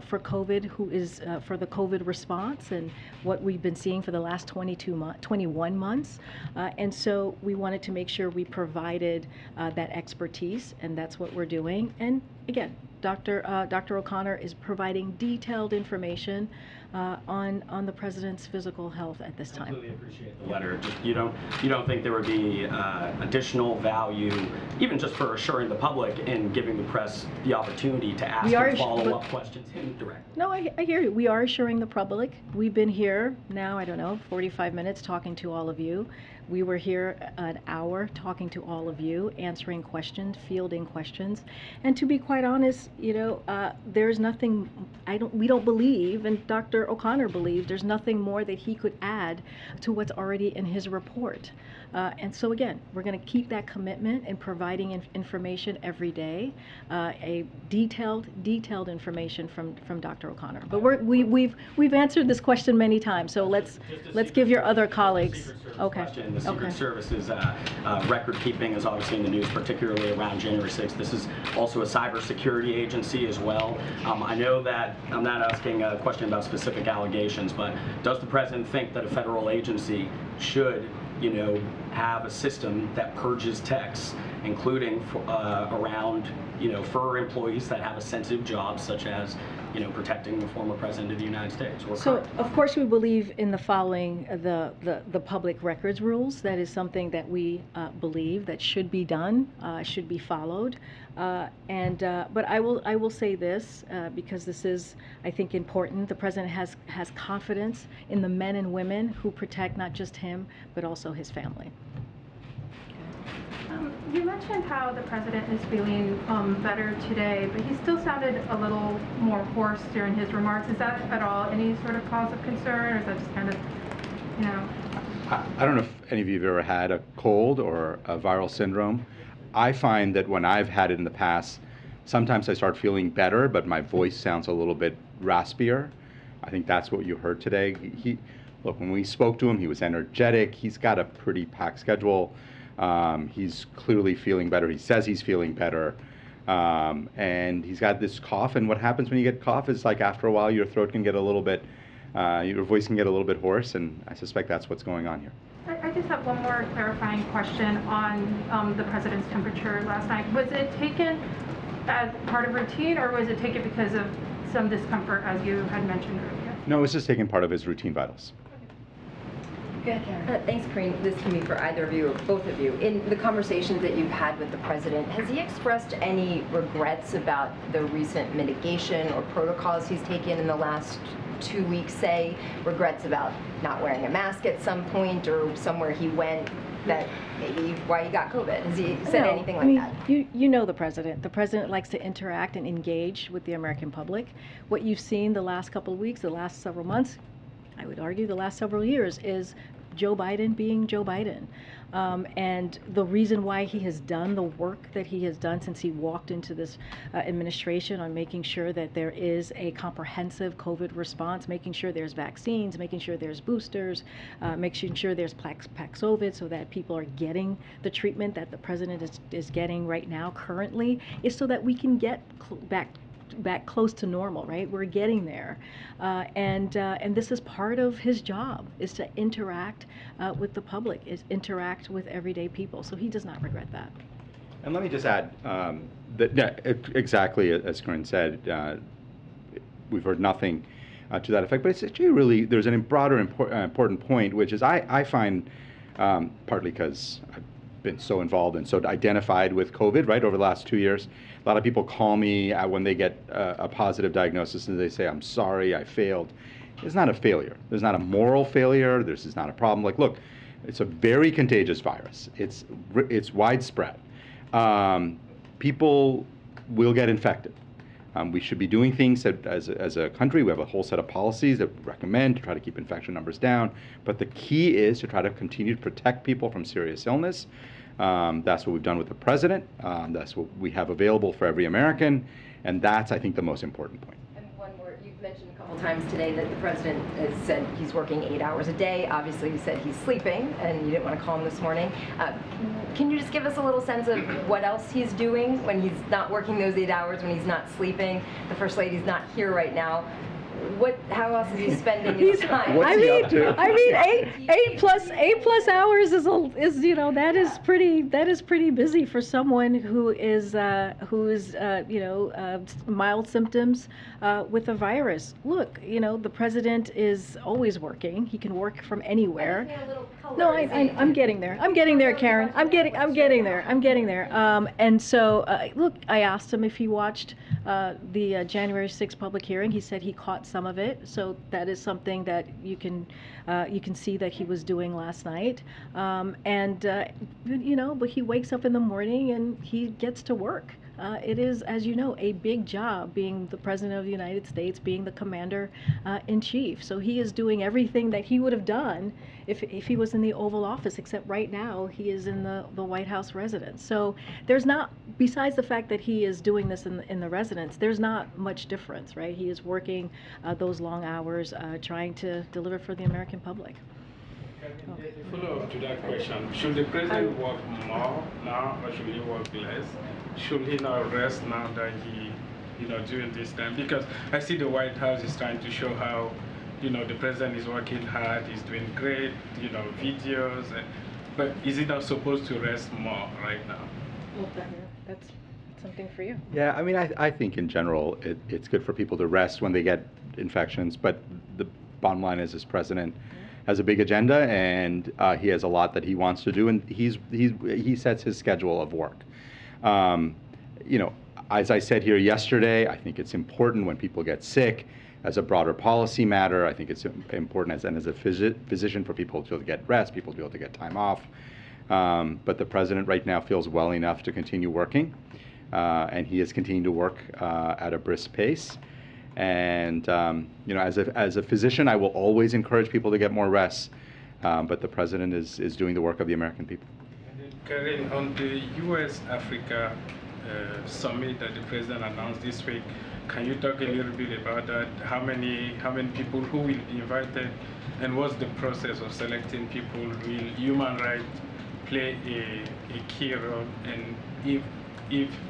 for COVID, who is for the COVID response and what we've been seeing for the last 21 months. And so we wanted to make sure we provided that expertise, and that's what we're doing. And again, Dr. O'Connor is providing detailed information on the president's physical health at this time. I completely appreciate the letter. You don't think there would be additional value, even just for assuring the public and giving the press the opportunity to ask follow-up questions indirectly? No, I hear you. We are assuring the public. We've been here now, I don't know, 45 minutes talking to all of you. We were here an hour talking to all of you, answering questions, fielding questions. And to be quite honest, there's nothing, we don't believe, and Dr. O'Connor believes, there's nothing more that he could add to what's already in his report. And so again, we're going to keep that commitment in providing information every day, a detailed information from Dr. O'Connor. But we've answered this question many times, so let's give your other colleagues. Okay. The Secret Service's record keeping is obviously in the news, particularly around January 6th. This is also a cybersecurity agency as well. I know that I'm not asking a question about specific allegations, but does the president think that a federal agency should, have a system that purges texts, including around, for employees that have a sensitive job, such as, protecting the former president of the United States? So, of course, we believe in the following the public records rules. That is something that we believe that should be done, should be followed. But I will say this because this is, I think, important. The president has confidence in the men and women who protect not just him, but also his family. You mentioned how the president is feeling better today, but he still sounded a little more hoarse during his remarks. Is that at all any sort of cause of concern, or is that just kind of, I don't know if any of you have ever had a cold or a viral syndrome. I find that when I've had it in the past, sometimes I start feeling better, but my voice sounds a little bit raspier. I think that's what you heard today. Look, when we spoke to him, he was energetic. He's got a pretty packed schedule. He's clearly feeling better. He says he's feeling better. And he's got this cough. And what happens when you get cough is, like, after a while, your throat can get a little bit, your voice can get a little bit hoarse. And I suspect that's what's going on here. I just have one more clarifying question on the president's temperature last night. Was it taken as part of routine, or was it taken because of some discomfort, as you had mentioned earlier? No, it's just taking part of his routine vitals. Thanks, Karine. This can be for either of you or both of you. In the conversations that you've had with the president, has he expressed any regrets about the recent mitigation or protocols he's taken in the last 2 weeks, say? Regrets about not wearing a mask at some point, or somewhere he went that maybe why he got COVID? Has he said anything like that? You know the president. The president likes to interact and engage with the American public. What you've seen the last couple of weeks, the last several months, I would argue the last several years, is Joe Biden being Joe Biden. And the reason why he has done the work that he has done since he walked into this administration on making sure that there is a comprehensive COVID response, making sure there's vaccines, making sure there's boosters, making sure there's Paxlovid so that people are getting the treatment that the president is getting right now currently, is so that we can get back close to normal, right? We're getting there, and this is part of his job, is to interact with the public, is interact with everyday people. So he does not regret that. And let me just add that exactly as Corinne said, we've heard nothing to that effect. But it's actually really, there's a broader important point, which is I find, partly because I've been so involved and so identified with COVID, right, over the last 2 years. A lot of people call me when they get a positive diagnosis and they say, I'm sorry, I failed. It's not a failure. There's not a moral failure. This is not a problem. Like, look, it's a very contagious virus. It's widespread. People will get infected. We should be doing things that, as a country, we have a whole set of policies that we recommend to try to keep infection numbers down. But the key is to try to continue to protect people from serious illness. That's what we've done with the president. That's what we have available for every American. And that's, I think, the most important point. And one more, you've mentioned a couple times today that the president has said he's working 8 hours a day. Obviously, you said he's sleeping, and you didn't want to call him this morning. Can you just give us a little sense of what else he's doing when he's not working those 8 hours, when he's not sleeping? The First Lady's not here right now. How else is he spending his time? What's he up to? I mean, eight plus hours is that is pretty busy for someone who is mild symptoms with a virus. Look, the president is always working. He can work from anywhere. No, I'm getting there. I'm getting there, Karen. I'm getting there. And so, look, I asked him if he watched the January 6th public hearing. He said he caught some of it. So that is something that you can see that he was doing last night. But he wakes up in the morning and he gets to work. It is, as you know, a big job being the President of the United States, being the Commander-in-Chief. So he is doing everything that he would have done if he was in the Oval Office, except right now he is in the White House residence. So there's not, besides the fact that he is doing this in the residence, there's not much difference, right? He is working those long hours trying to deliver for the American public. A follow-up to that question, should the president work more now or should he work less? Should he not rest now that he, during this time? Because I see the White House is trying to show how, the president is working hard, he's doing great, videos, but is he not supposed to rest more right now? Well, that's something for you. Yeah, I mean, I think in general it's good for people to rest when they get infections, but the bottom line is this president has a big agenda and he has a lot that he wants to do, and he sets his schedule of work. As I said here yesterday, I think it's important when people get sick as a broader policy matter. I think it's important as a physician for people to get rest, people to be able to get time off. But the president right now feels well enough to continue working, and he is continuing to work at a brisk pace. And as a physician, I will always encourage people to get more rest, but the president is doing the work of the American people. Karen, on the U.S.-Africa summit that the president announced this week, can you talk a little bit about that? How many people who will be invited, and what's the process of selecting people? Will human rights play a key role? And if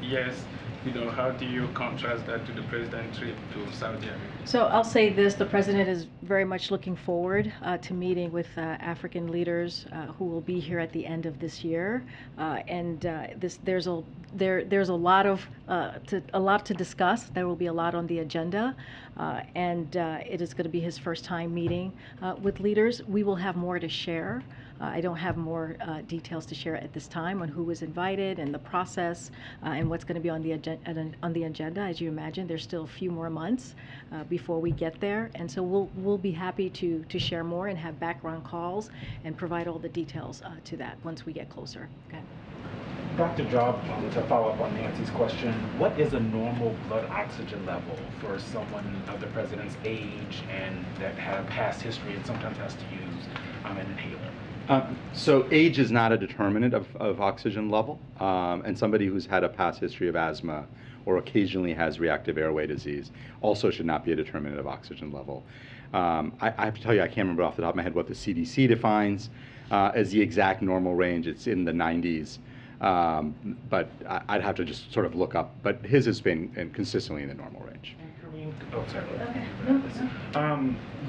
yes, how do you contrast that to the president's trip to Saudi Arabia? So I'll say this, the president is very much looking forward to meeting with African leaders who will be here at the end of this year. There's a lot to discuss. There will be a lot on the agenda, and it is going to be his first time meeting with leaders. We will have more to share. I don't have more details to share at this time on who was invited and the process and what's going to be on the agenda. As you imagine, there's still a few more months before we get there, and so we'll be happy to share more and have background calls and provide all the details to that once we get closer. Okay. Dr. Job, to follow up on Nancy's question, what is a normal blood oxygen level for someone of the president's age and that have past history and sometimes has to use an inhaler? So age is not a determinant of oxygen level, and somebody who's had a past history of asthma or occasionally has reactive airway disease also should not be a determinant of oxygen level. I have to tell you, I can't remember off the top of my head what the CDC defines as the exact normal range. It's in the 90s, but I'd have to just sort of look up. But his has been consistently in the normal range. Oh, sorry.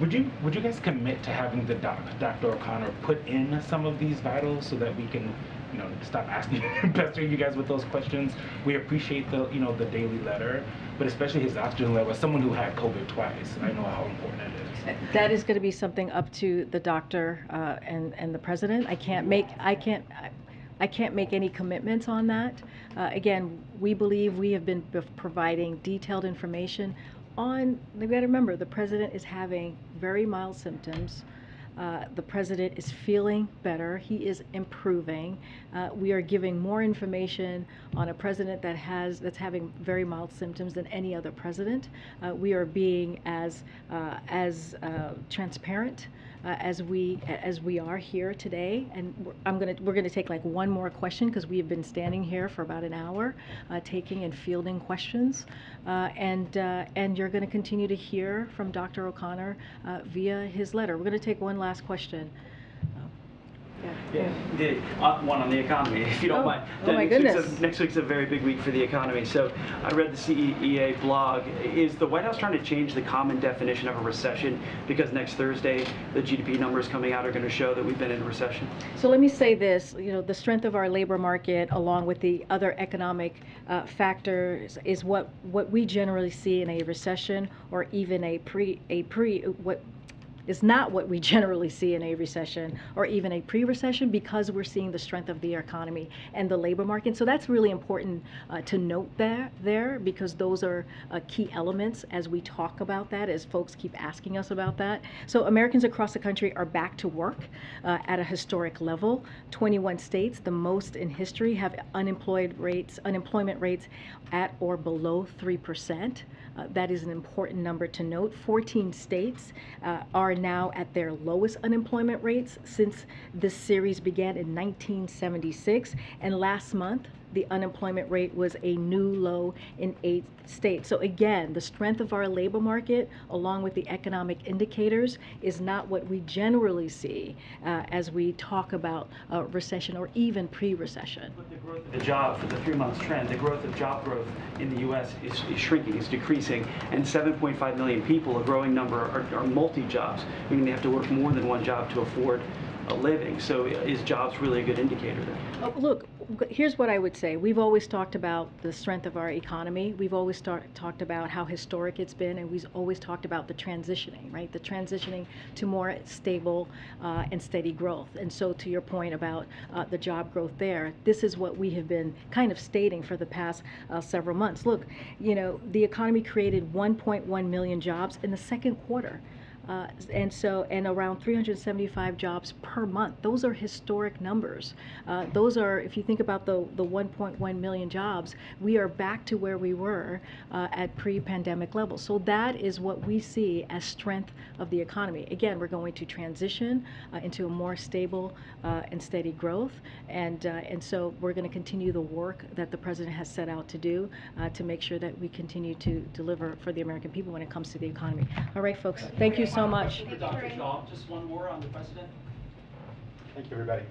Would you guys commit to having the Dr. O'Connor put in some of these vitals so that we can, stop asking, pestering you guys with those questions? We appreciate the, the daily letter, but especially his oxygen level. As someone who had COVID twice, I know how important it is. That is going to be something up to the doctor and the president. I can't make any commitments on that. Again, we believe we have been providing detailed information on, you've got to remember, the president is having very mild symptoms. The president is feeling better. He is improving. We are giving more information on a president that's having very mild symptoms than any other president. We are being as transparent as we are here today. And we're gonna take like one more question because we have been standing here for about an hour, taking and fielding questions, and you're going to continue to hear from Dr. O'Connor via his letter. We're going to take one last question. Yeah, the one on the economy, if you don't mind. Oh my goodness. Next week's a very big week for the economy. So I read the CEA blog. Is the White House trying to change the common definition of a recession because next Thursday the GDP numbers coming out are going to show that we've been in a recession? So let me say this, the strength of our labor market along with the other economic factors is what we generally see in a recession or even what is not what we generally see in a recession or even a pre-recession, because we're seeing the strength of the economy and the labor market. So that's really important to note there because those are key elements as we talk about that, as folks keep asking us about that. So Americans across the country are back to work at a historic level. 21 states, the most in history, have unemployment rates at or below 3%. That is an important number to note. 14 states are now at their lowest unemployment rates since this series began in 1976. And last month, the unemployment rate was a new low in 8 states. So again, the strength of our labor market, along with the economic indicators, is not what we generally see as we talk about recession or even pre-recession. But the growth of the job for the 3 months trend, the growth of job growth in the U.S. is shrinking, is decreasing, and 7.5 million people, a growing number, are multi-jobs, meaning they have to work more than one job to afford a living. So is jobs really a good indicator there? Oh, look, here's what I would say. We've always talked about the strength of our economy. We've always talked about how historic it's been, and we've always talked about the transitioning, right? The transitioning to more stable and steady growth. And so to your point about the job growth there, this is what we have been kind of stating for the past several months. Look, the economy created 1.1 million jobs in the second quarter. And around 375 jobs per month. Those are historic numbers. Those are, if you think about the 1.1 million jobs, we are back to where we were at pre-pandemic levels. So that is what we see as strength of the economy. Again, we're going to transition into a more stable and steady growth, and so we're going to continue the work that the president has set out to do to make sure that we continue to deliver for the American people when it comes to the economy. All right, folks. Thank you so much. Dr. Shaw, just one more on the president. Thank you, everybody.